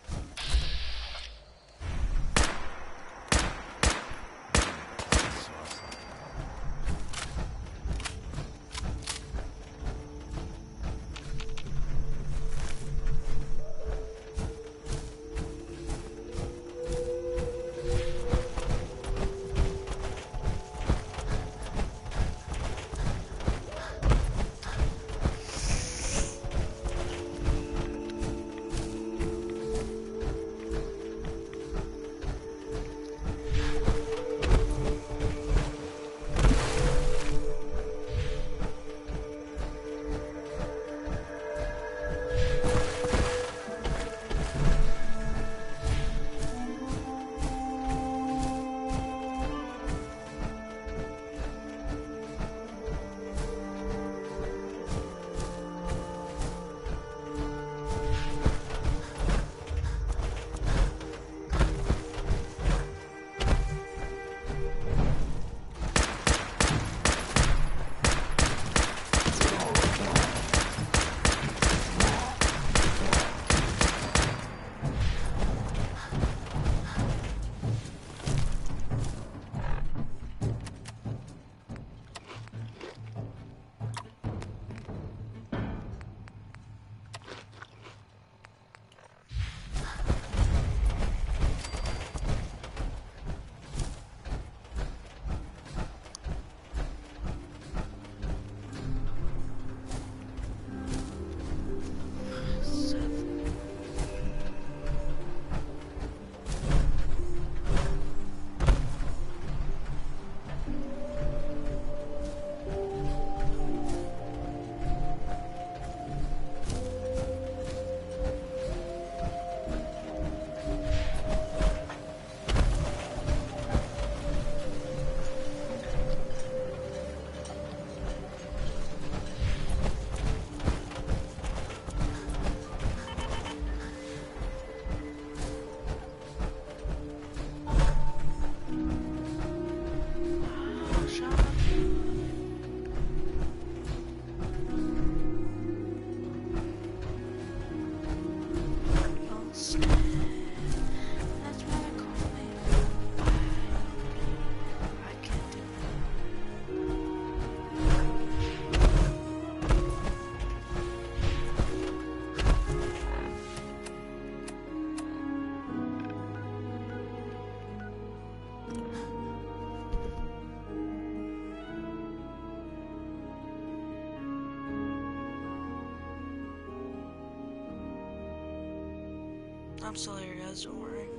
I'm still here, guys, don't worry.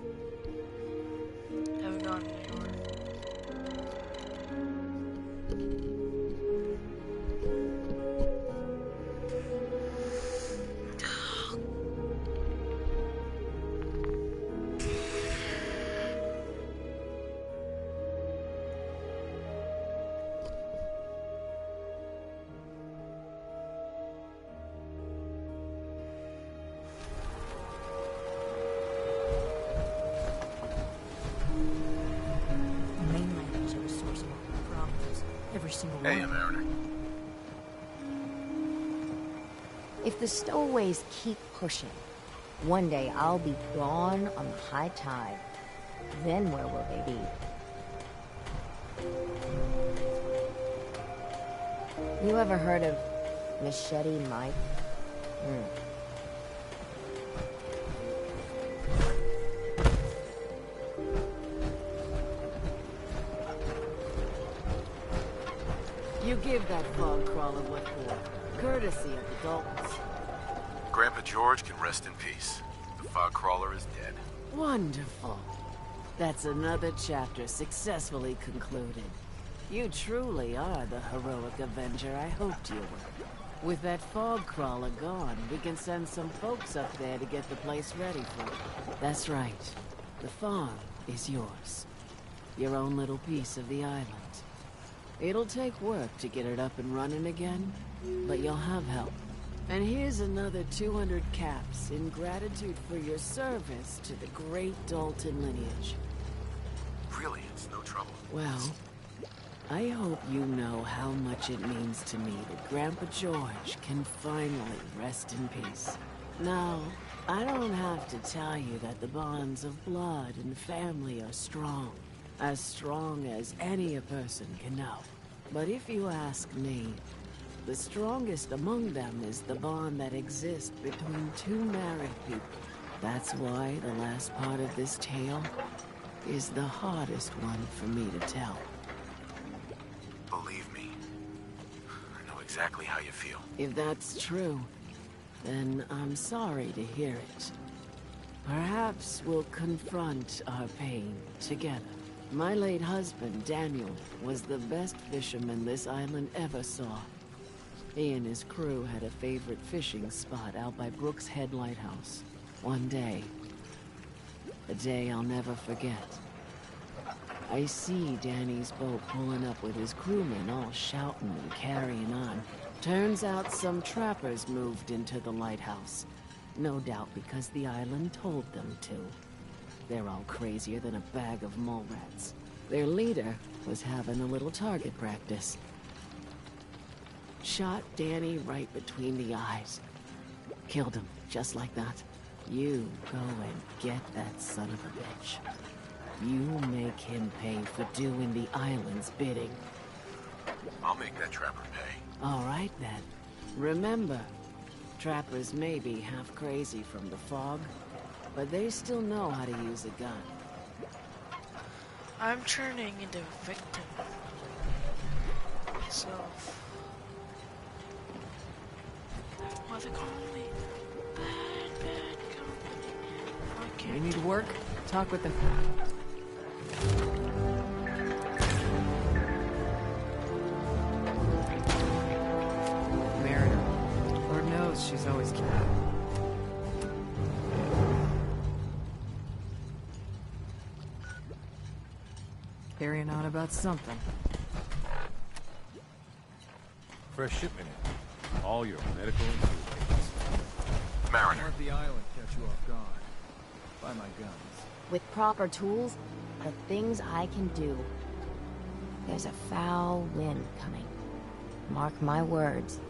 Haven't gone anywhere. Hey, Mariner. If the stowaways keep pushing, one day I'll be gone on the high tide. Then where will they be? You ever heard of Machete Mike? You give that fog crawler what for, courtesy of the Daltons. Grandpa George can rest in peace. The fog crawler is dead. Wonderful. That's another chapter successfully concluded. You truly are the heroic Avenger I hoped you were. With that fog crawler gone, we can send some folks up there to get the place ready for it. That's right. The farm is yours. Your own little piece of the island. It'll take work to get it up and running again, but you'll have help. And here's another 200 caps in gratitude for your service to the great Dalton lineage. Really, it's no trouble. Well, I hope you know how much it means to me that Grandpa George can finally rest in peace. Now, I don't have to tell you that the bonds of blood and family are strong. As strong as any a person can know. But if you ask me, the strongest among them is the bond that exists between two married people. That's why the last part of this tale is the hardest one for me to tell. Believe me, I know exactly how you feel. If that's true, then I'm sorry to hear it. Perhaps we'll confront our pain together. My late husband, Daniel, was the best fisherman this island ever saw. He and his crew had a favorite fishing spot out by Brooks Head Lighthouse. One day, a day I'll never forget, I see Danny's boat pulling up with his crewmen all shouting and carrying on. Turns out some trappers moved into the lighthouse. No doubt because the island told them to. They're all crazier than a bag of mole rats. Their leader was having a little target practice. Shot Danny right between the eyes. Killed him, just like that. You go and get that son of a bitch. You make him pay for doing the island's bidding. I'll make that trapper pay. All right, then. Remember, trappers may be half crazy from the fog, but they still know how to use a gun. I'm turning into a victim myself. What they call me? Bad company. You need work? Talk with them. Mariner. Lord knows she's always cute. Carrying on about something. Fresh shipment in. All your medical and food needs. Mariner. Let the island catch you off guard. By my guns. With proper tools, the things I can do. There's a foul wind coming. Mark my words.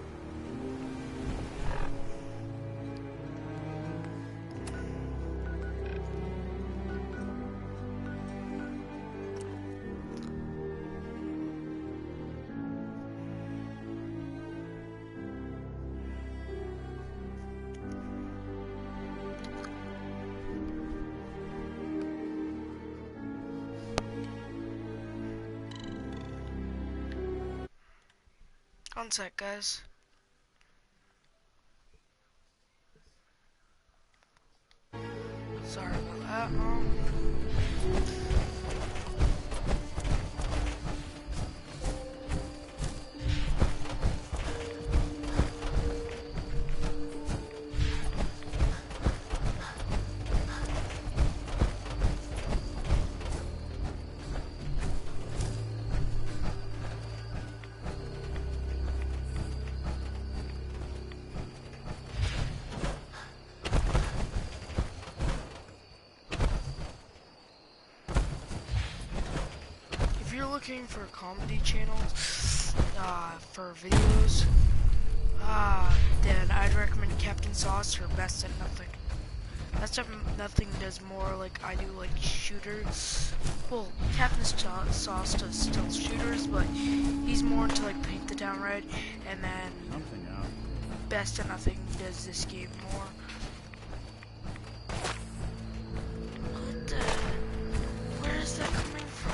One sec, guys. Sorry about that. Looking for comedy channels for videos, then I'd recommend Captain Sauce or Best at Nothing. Best at Nothing does more like I do, like shooters. Well, Captain Sauce does stealth shooters, but he's more into like Paint the Town Red, and then Best at Nothing does this game more. What the? Where is that coming from?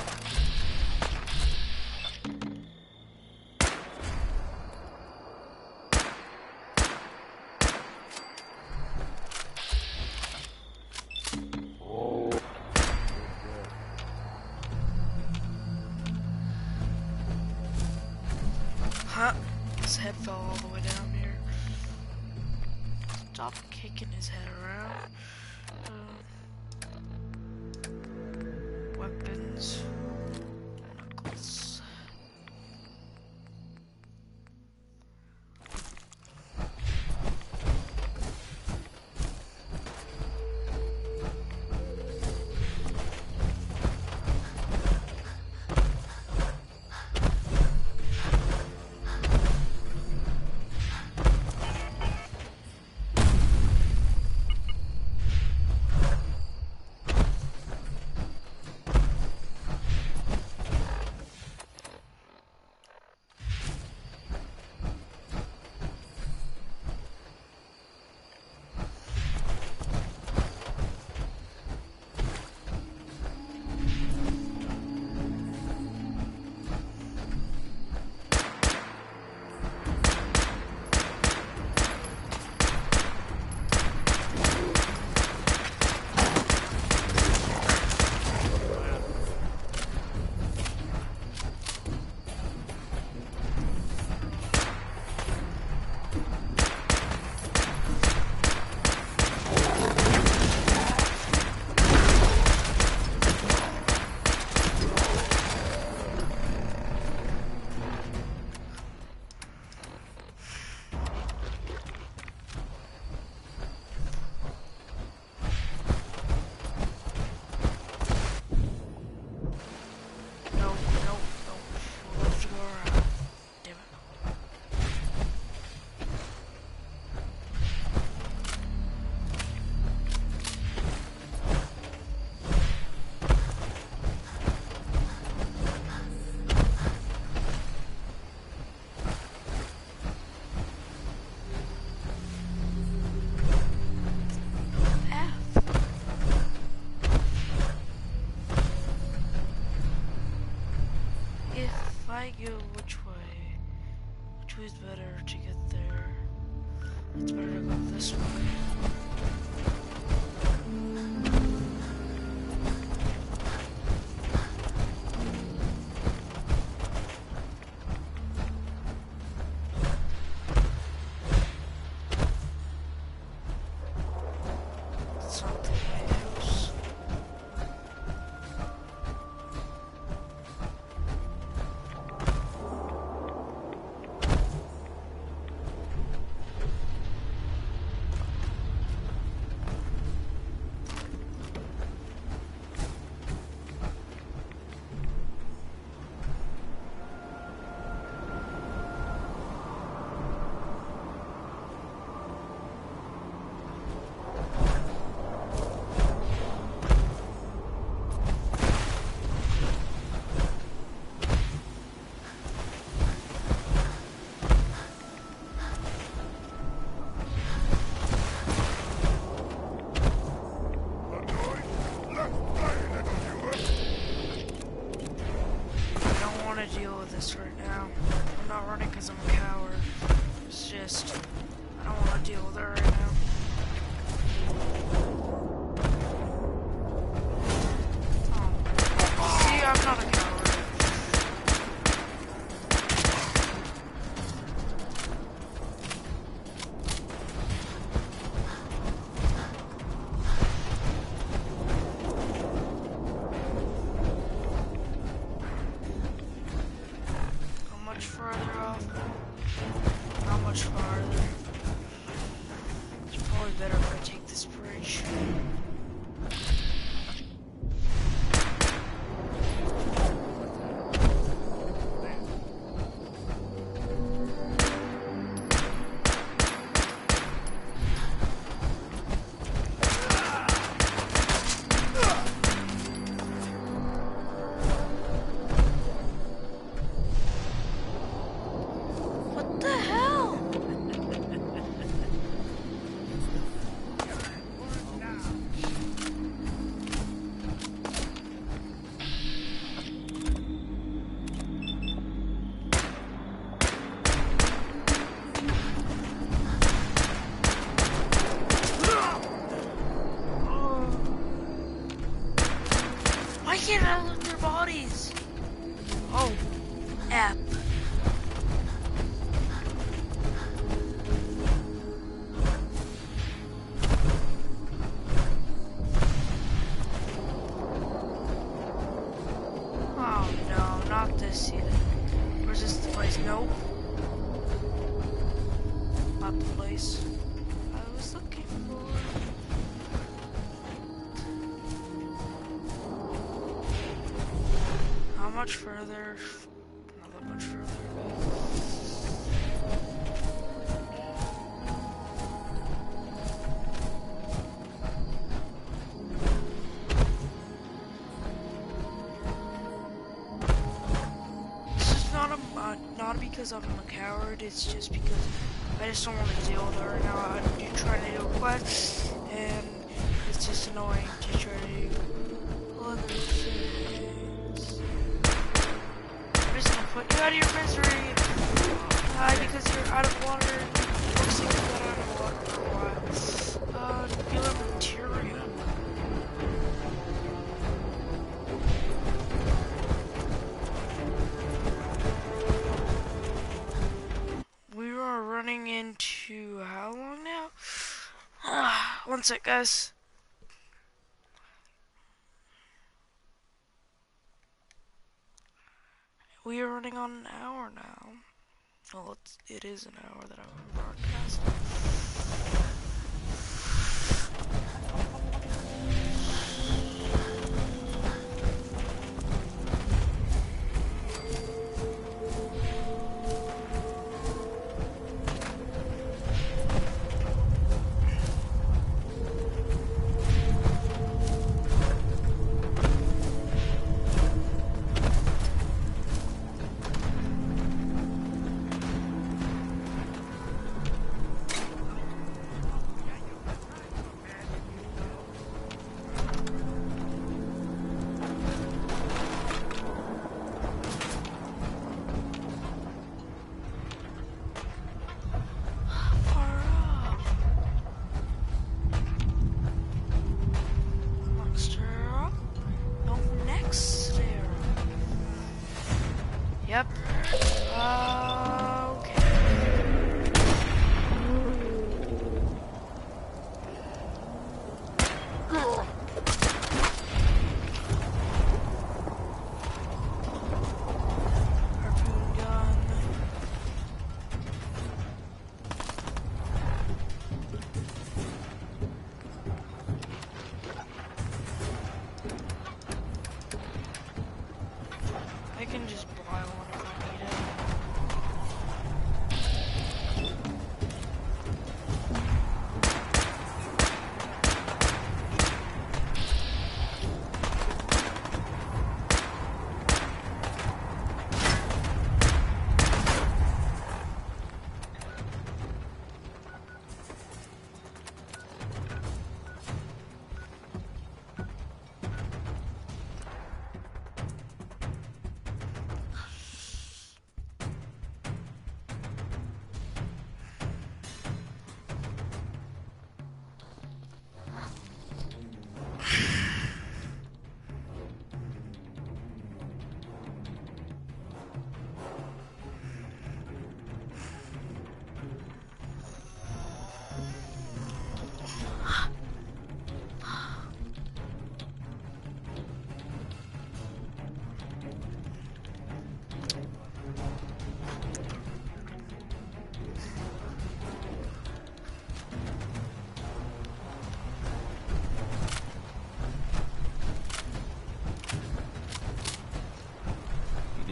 His head fell all the way down here. Stop kicking his head around. Weapons. Knuckles. I go which way? Which way is better to get there? It's better to go this way. Can't I loot their bodies? Oh, app. Oh no, not this either. Where's this the place? Nope. Not the place I was looking for. How much further? Not that much further. This is not because I'm a coward. It's just because I just don't want to deal with her right now. I'm trying to do a quest, and it's just annoying to try to do other things. I'm just gonna put you out of your misery. Because you're out of water. Looks like you got out of water for a while. Nuclear material. We are running into how long now? One sec, guys. We are running on an hour now. Well, it is an hour that I'm broadcasting. I can just boil one if I need it.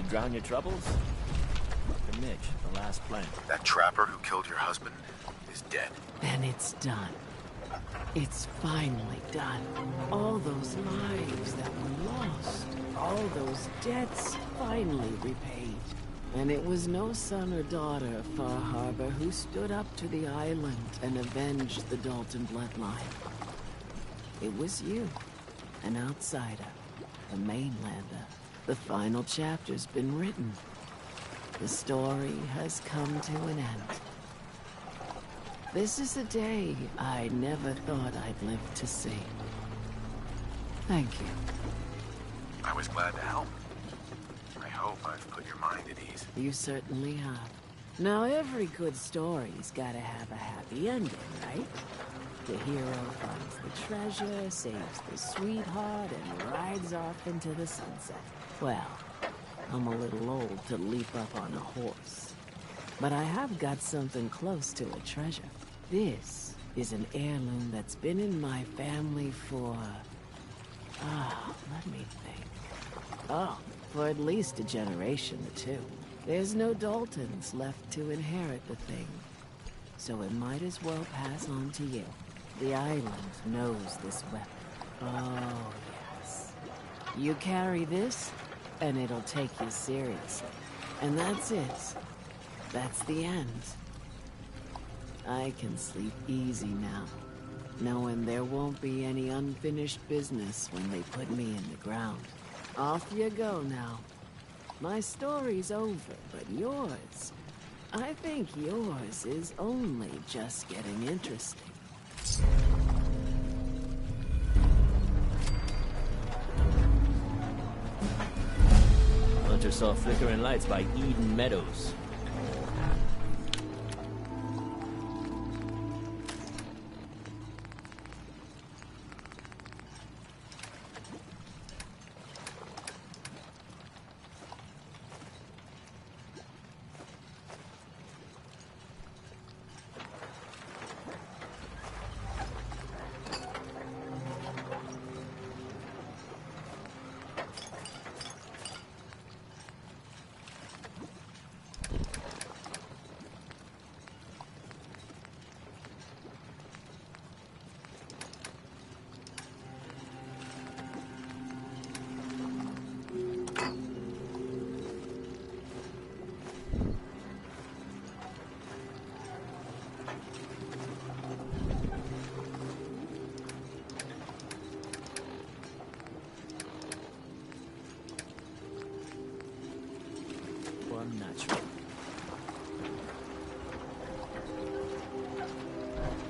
Drown your troubles? The Mitch, the last plank. That trapper who killed your husband is dead. And it's done. It's finally done. All those lives that were lost, all those debts finally repaid. And it was no son or daughter of Far Harbor who stood up to the island and avenged the Dalton bloodline. It was you, an outsider, a mainlander. The final chapter's been written. The story has come to an end. This is a day I never thought I'd live to see. Thank you. I was glad to help. I hope I've put your mind at ease. You certainly have. Now, every good story's gotta have a happy ending, right? The hero finds the treasure, saves the sweetheart, and rides off into the sunset. Well, I'm a little old to leap up on a horse. But I have got something close to a treasure. This is an heirloom that's been in my family for... let me think. For at least a generation or two. There's no Daltons left to inherit the thing. So it might as well pass on to you. The island knows this weapon. Oh, yes. You carry this, and it'll take you seriously. And that's it. That's the end. I can sleep easy now, knowing there won't be any unfinished business when they put me in the ground. Off you go now. My story's over, but yours... I think yours is only just getting interesting. Hunter saw flickering lights by Eden Meadows.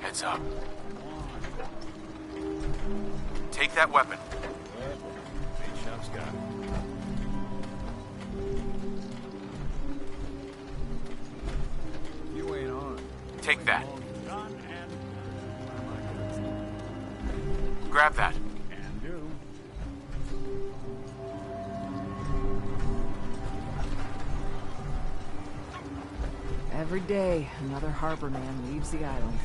Heads up. Take that weapon. Bait shop's got it. Take that. Grab that. Can do. Every day, another harbor man leaves the island.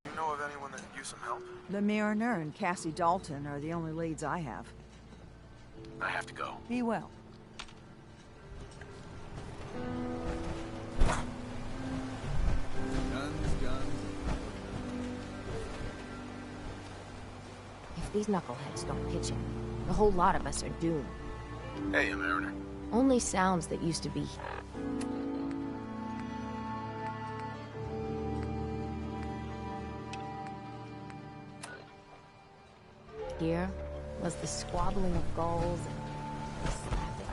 You know of anyone that could use some help? The Mariner and Cassie Dalton are the only leads I have. I have to go. Be well. If these knuckleheads don't pitch in, the whole lot of us are doomed. Hey, Mariner. Only sounds that used to be... Here was the squabbling of gulls and the slapping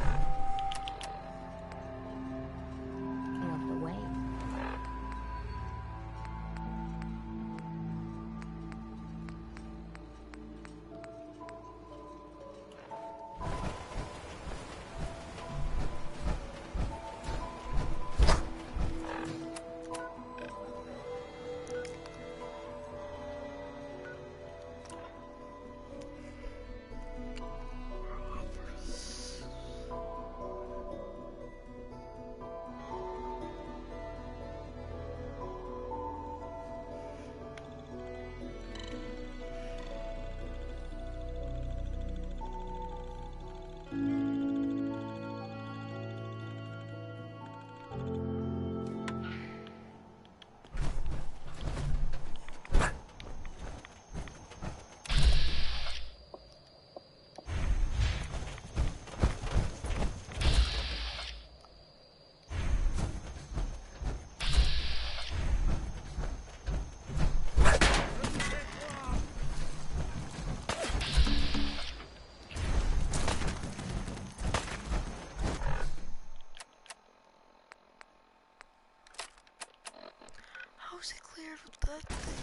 of the waves. How's it cleared with that thing?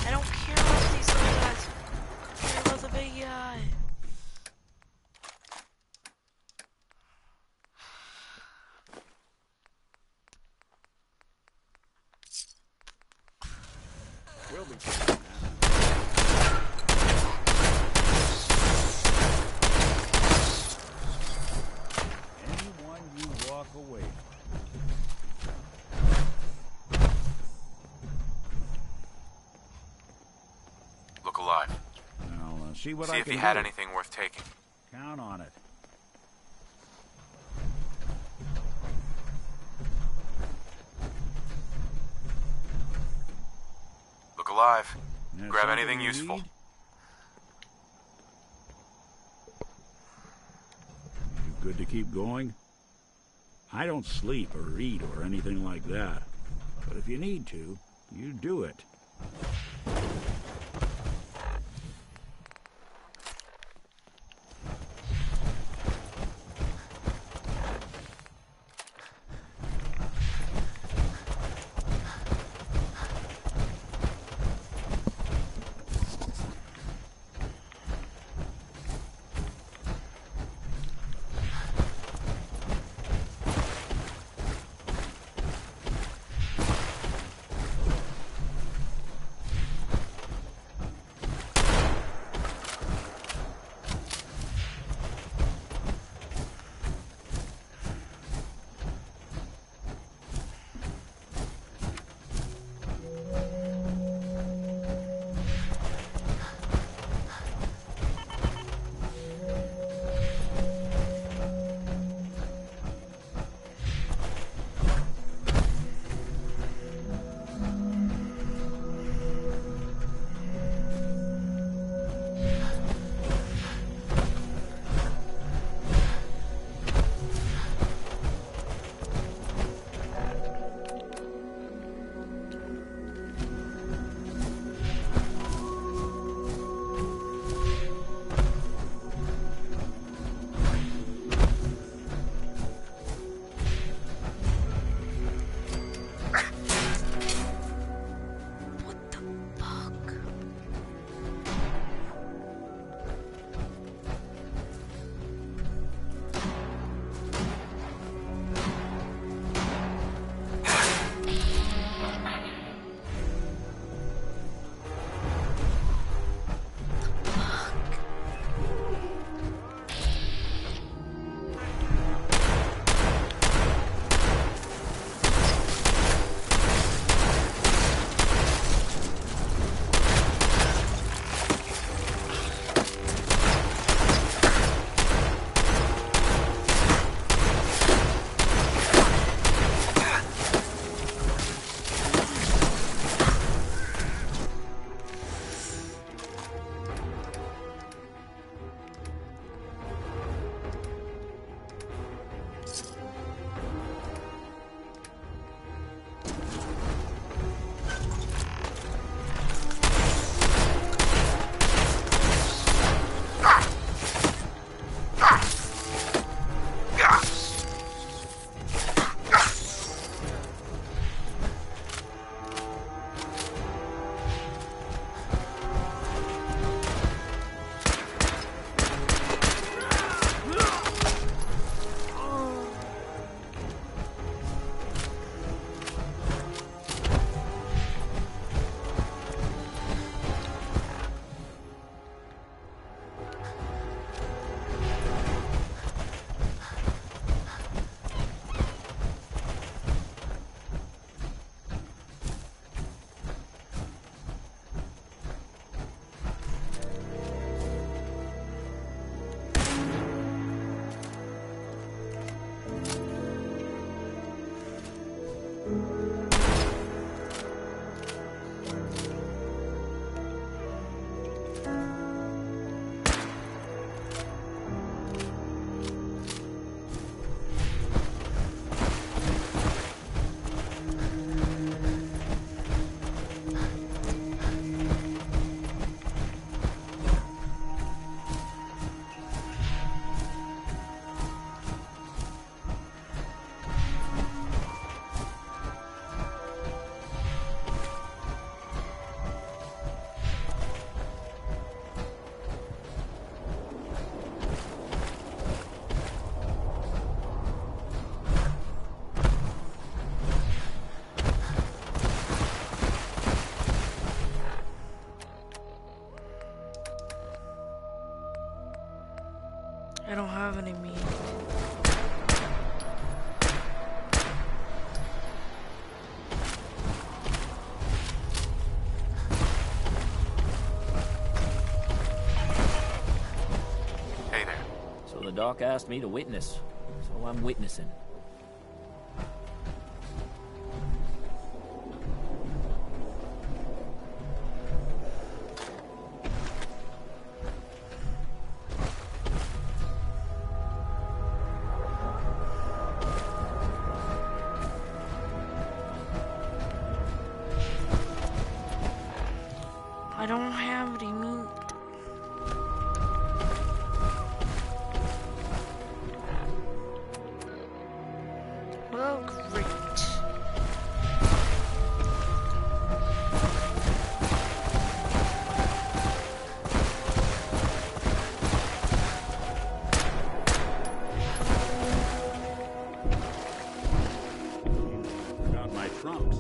I don't care about these little guys. I care about the big guy. We'll be anyone you walk away Look alive. I'll see what See I if can you had do. anything worth taking. Count on it. Look alive. There's Grab something anything you useful. need? You good to keep going? I don't sleep or eat or anything like that. But if you need to, you do it. Doc asked me to witness, so I'm witnessing. I don't have any meat. Well, great. Forgot my trunks.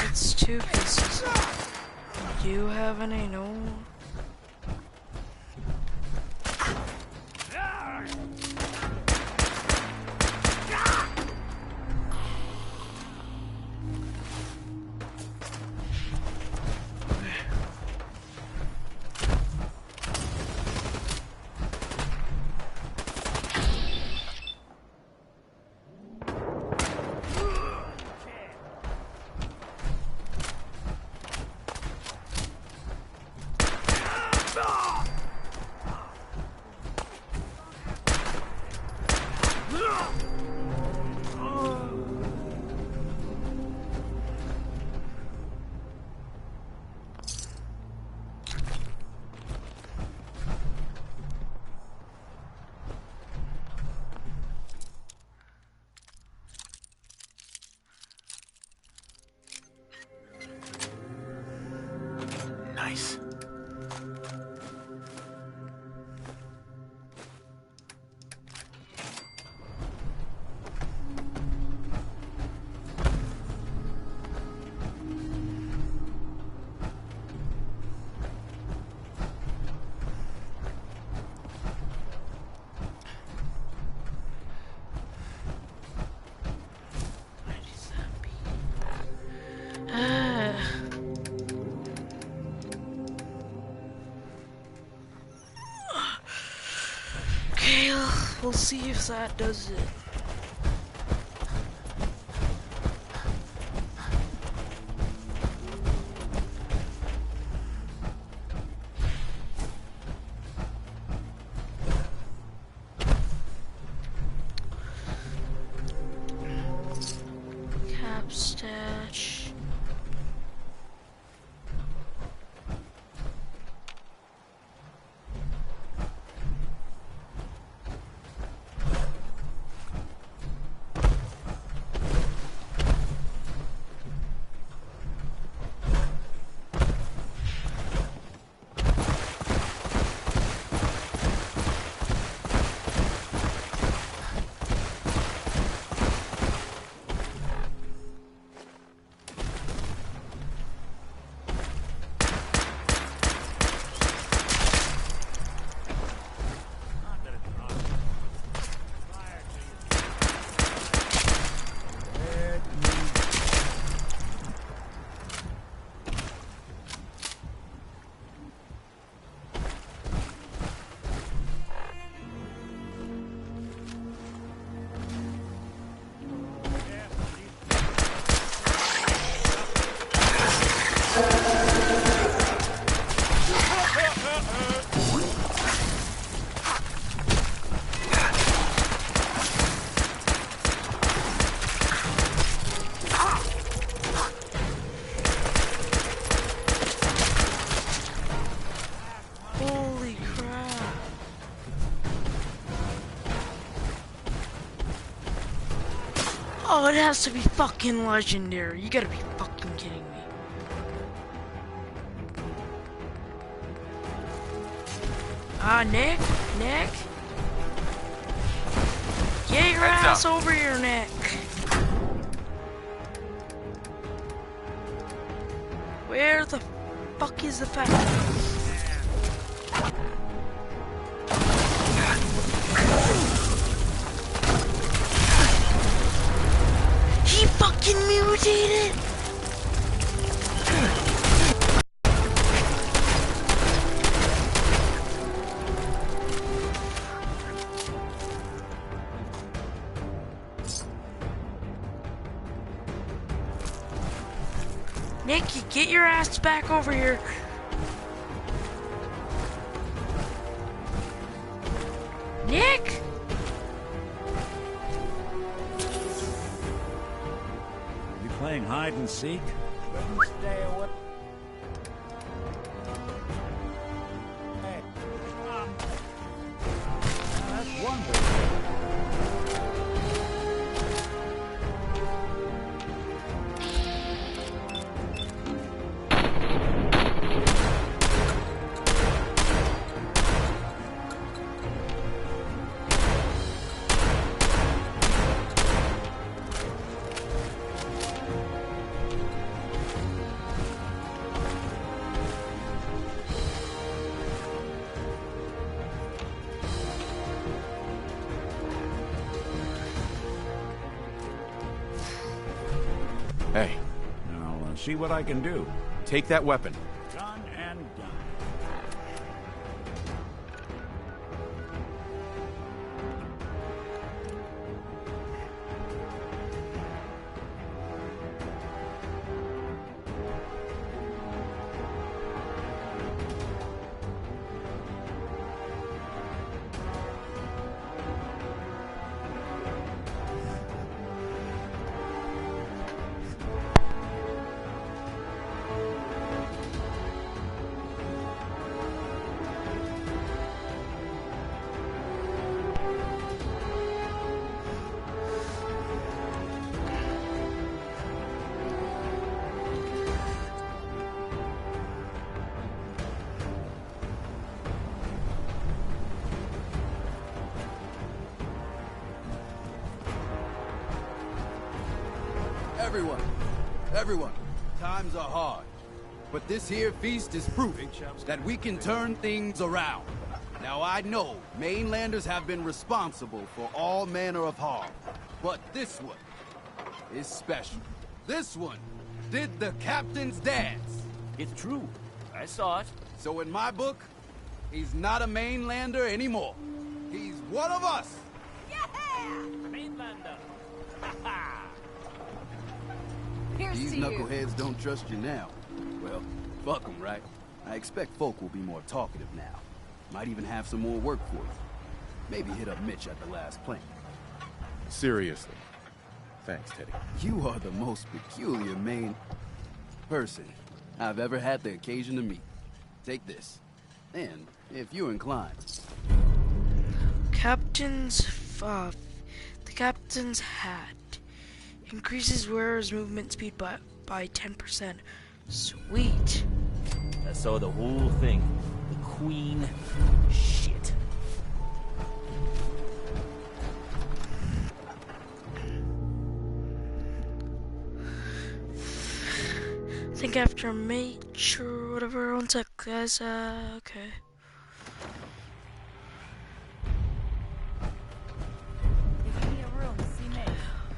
It's 2 pieces. Do you have any? No. Nice. Okay, we'll see if that does it. Cap stash. Oh, it has to be fucking legendary. You gotta be fucking kidding me. Nick? Nick? Get your ass over here, Nick. Where the fuck is the fat? He fucking mutated! Nicky, get your ass back over here. Nick? You playing hide and seek? Stay away. Hey, that's one way. Hey. I'll see what I can do. Take that weapon. Done and done. Everyone, times are hard. But this here feast is proof that we can turn things around. Now I know mainlanders have been responsible for all manner of harm. But this one is special. This one did the captain's dance. It's true. I saw it. So in my book, he's not a mainlander anymore. He's one of us. Mainlander. These knuckleheads don't trust you now. Well, fuck them, right? I expect folk will be more talkative now. Might even have some more work for you. Maybe hit up Mitch at the last plane. Seriously. Thanks, Teddy. You are the most peculiar person I've ever had the occasion to meet. Take this. And, if you're inclined... The captain's hat. Increases wearer's movement speed by 10%. Sweet. I saw the whole thing. The Queen. Shit. I think after Mage or whatever. One sec, guys. Okay.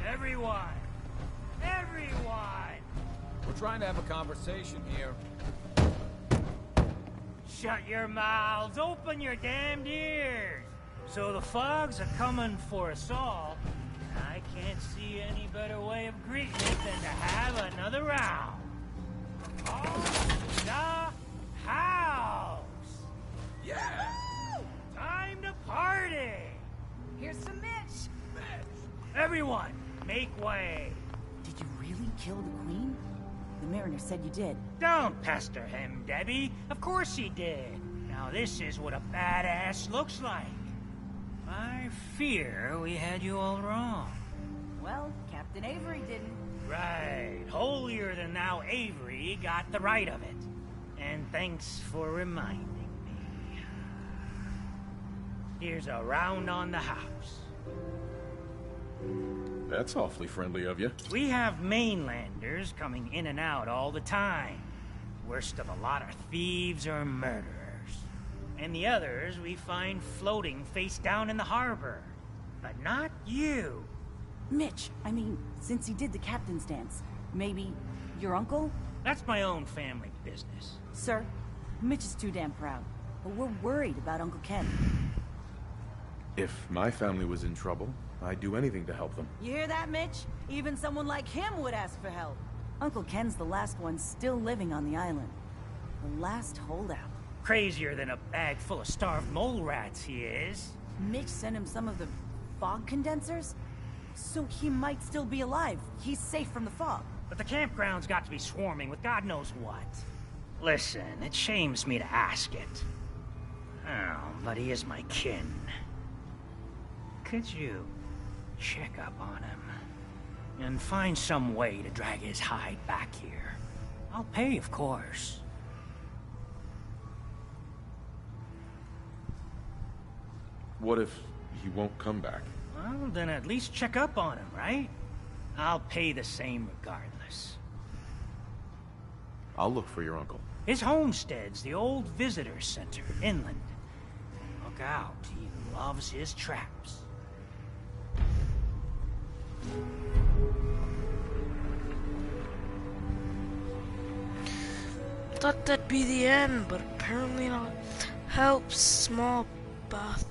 Everyone! We're trying to have a conversation here. Shut your mouths, open your damned ears. So the Fogs are coming for us all, and I can't see any better way of greeting it than to have another round. On the house! Yeah! Time to party! Here's some Mitch! Everyone, make way! Did you really kill the Queen? The Mariner said you did. Don't pester him, Debbie. Of course he did. Now this is what a badass looks like. I fear we had you all wrong. Well, Captain Captain Avery didn't. Right. Holier than thou Avery got the right of it. And thanks for reminding me. Here's a round on the house. That's awfully friendly of you. We have mainlanders coming in and out all the time. Worst of a lot are thieves or murderers. And the others we find floating face down in the harbor. But not you. Mitch, I mean, since he did the captain's dance, maybe your uncle? That's my own family business. Sir, Mitch is too damn proud. But we're worried about Uncle Ken. If my family was in trouble, I'd do anything to help them. You hear that, Mitch? Even someone like him would ask for help. Uncle Ken's the last one still living on the island. The last holdout. Crazier than a bag full of starved mole rats, he is. Mitch sent him some of the fog condensers? So he might still be alive. He's safe from the fog. But the campground's got to be swarming with God knows what. Listen, it shames me to ask it. Oh, but he is my kin. Could you check up on him? And find some way to drag his hide back here? I'll pay, of course. What if he won't come back? Well, then at least check up on him, right? I'll pay the same regardless. I'll look for your uncle. His homestead's the old visitor center, inland. Look out, he loves his traps. Thought that'd be the end, but apparently not. Help small Batha.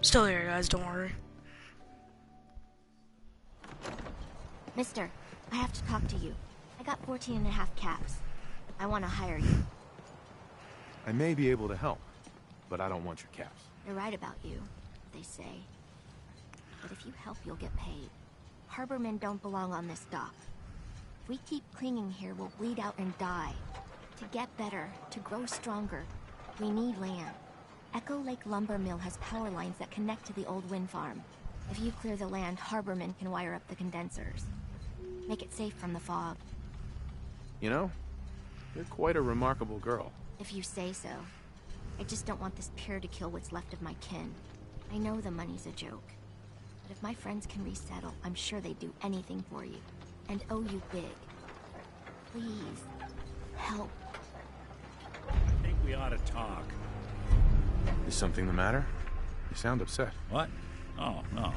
Still here, guys, don't worry. Mister, I have to talk to you. I got 14 and a half caps. I want to hire you. I may be able to help, but I don't want your caps. They're right about you, they say. But if you help, you'll get paid. Harbormen don't belong on this dock. If we keep clinging here, we'll bleed out and die. To get better, to grow stronger, we need land. Echo Lake Lumber Mill has power lines that connect to the old wind farm. If you clear the land, Harbormen can wire up the condensers. Make it safe from the fog. You know, you're quite a remarkable girl. If you say so. I just don't want this pier to kill what's left of my kin. I know the money's a joke. But if my friends can resettle, I'm sure they'd do anything for you. And owe you big. Please, help. I think we ought to talk. Is something the matter? You sound upset. What? Oh, no.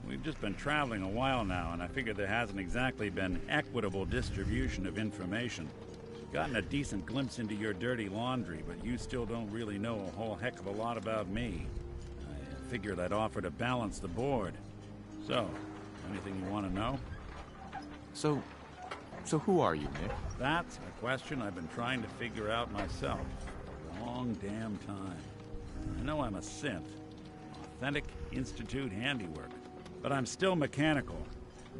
We've just been traveling a while now, and I figured there hasn't exactly been equitable distribution of information. Gotten a decent glimpse into your dirty laundry, but you still don't really know a whole heck of a lot about me. I figured I'd offer to balance the board. So, anything you want to know? So who are you, Nick? That's a question I've been trying to figure out myself for a long damn time. I know I'm a synth, authentic Institute handiwork, but I'm still mechanical,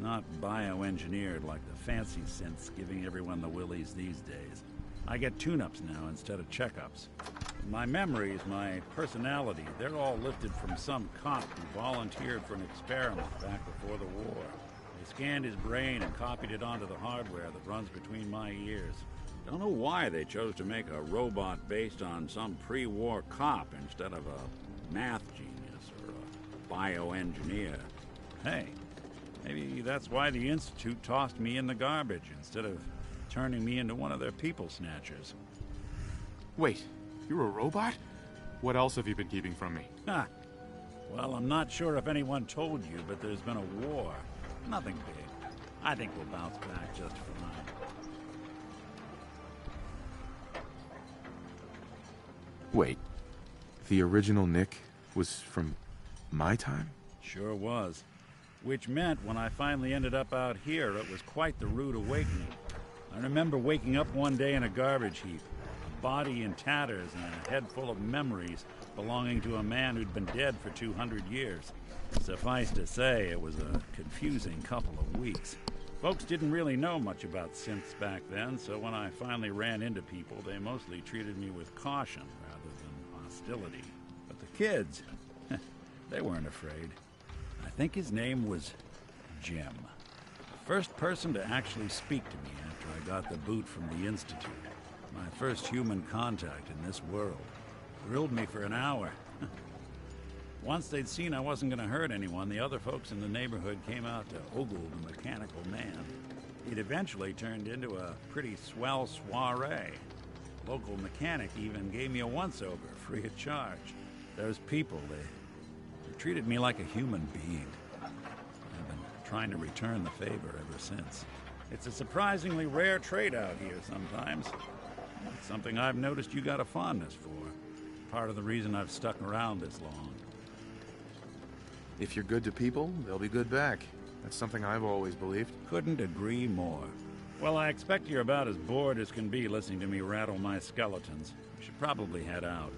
not bioengineered like the fancy synths giving everyone the willies these days. I get tune-ups now instead of checkups. My memories, my personality, they're all lifted from some cop who volunteered for an experiment back before the war. They scanned his brain and copied it onto the hardware that runs between my ears. Don't know why they chose to make a robot based on some pre-war cop instead of a math genius or a bioengineer. Hey, maybe that's why the Institute tossed me in the garbage instead of turning me into one of their people snatchers. Wait, you're a robot? What else have you been keeping from me? Ha! Well, I'm not sure if anyone told you, but there's been a war. Nothing big. I think we'll bounce back just fine. Wait, the original Nick was from my time? Sure was. Which meant when I finally ended up out here, it was quite the rude awakening. I remember waking up one day in a garbage heap, a body in tatters and a head full of memories belonging to a man who'd been dead for 200 years. Suffice to say, it was a confusing couple of weeks. Folks didn't really know much about synths back then, so when I finally ran into people, they mostly treated me with caution rather than hostility. But the kids, they weren't afraid. I think his name was Jim. The first person to actually speak to me after I got the boot from the Institute. My first human contact in this world. Grilled me for an hour. Once they'd seen I wasn't going to hurt anyone, the other folks in the neighborhood came out to ogle the mechanical man. It eventually turned into a pretty swell soiree. Local mechanic even gave me a once-over, free of charge. Those people, they treated me like a human being. I've been trying to return the favor ever since. It's a surprisingly rare trait out here sometimes. It's something I've noticed you got a fondness for. Part of the reason I've stuck around this long. If you're good to people, they'll be good back. That's something I've always believed. Couldn't agree more. Well, I expect you're about as bored as can be listening to me rattle my skeletons. We should probably head out.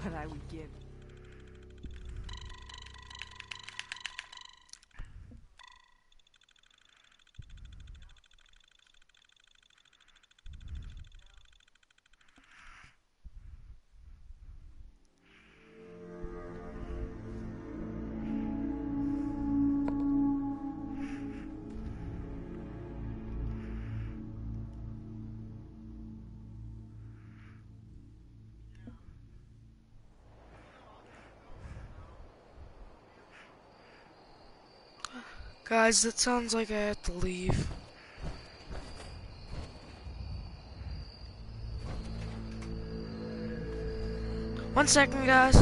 What I would give. Guys, that sounds like I have to leave. One second, guys.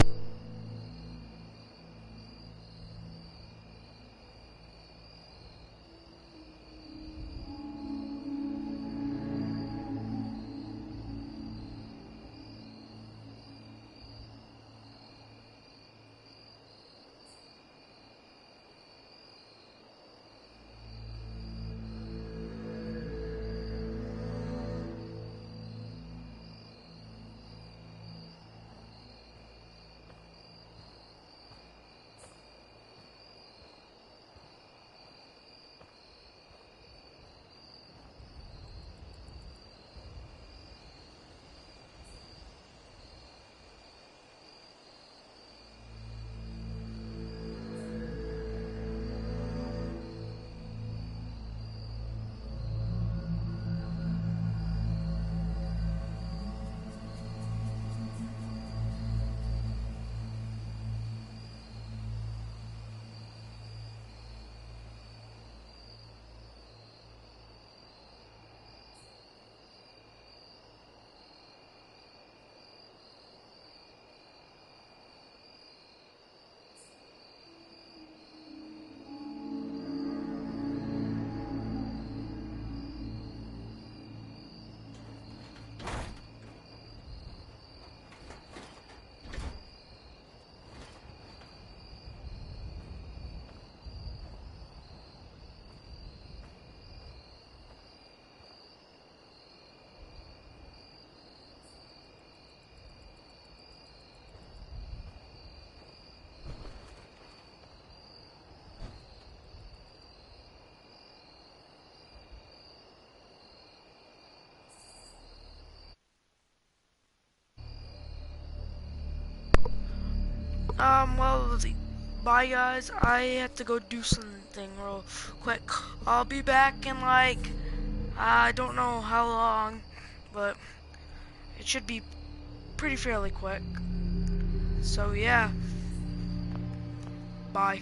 Well, bye guys. I have to go do something real quick. I'll be back in like, I don't know how long, but it should be pretty fairly quick. So yeah, bye.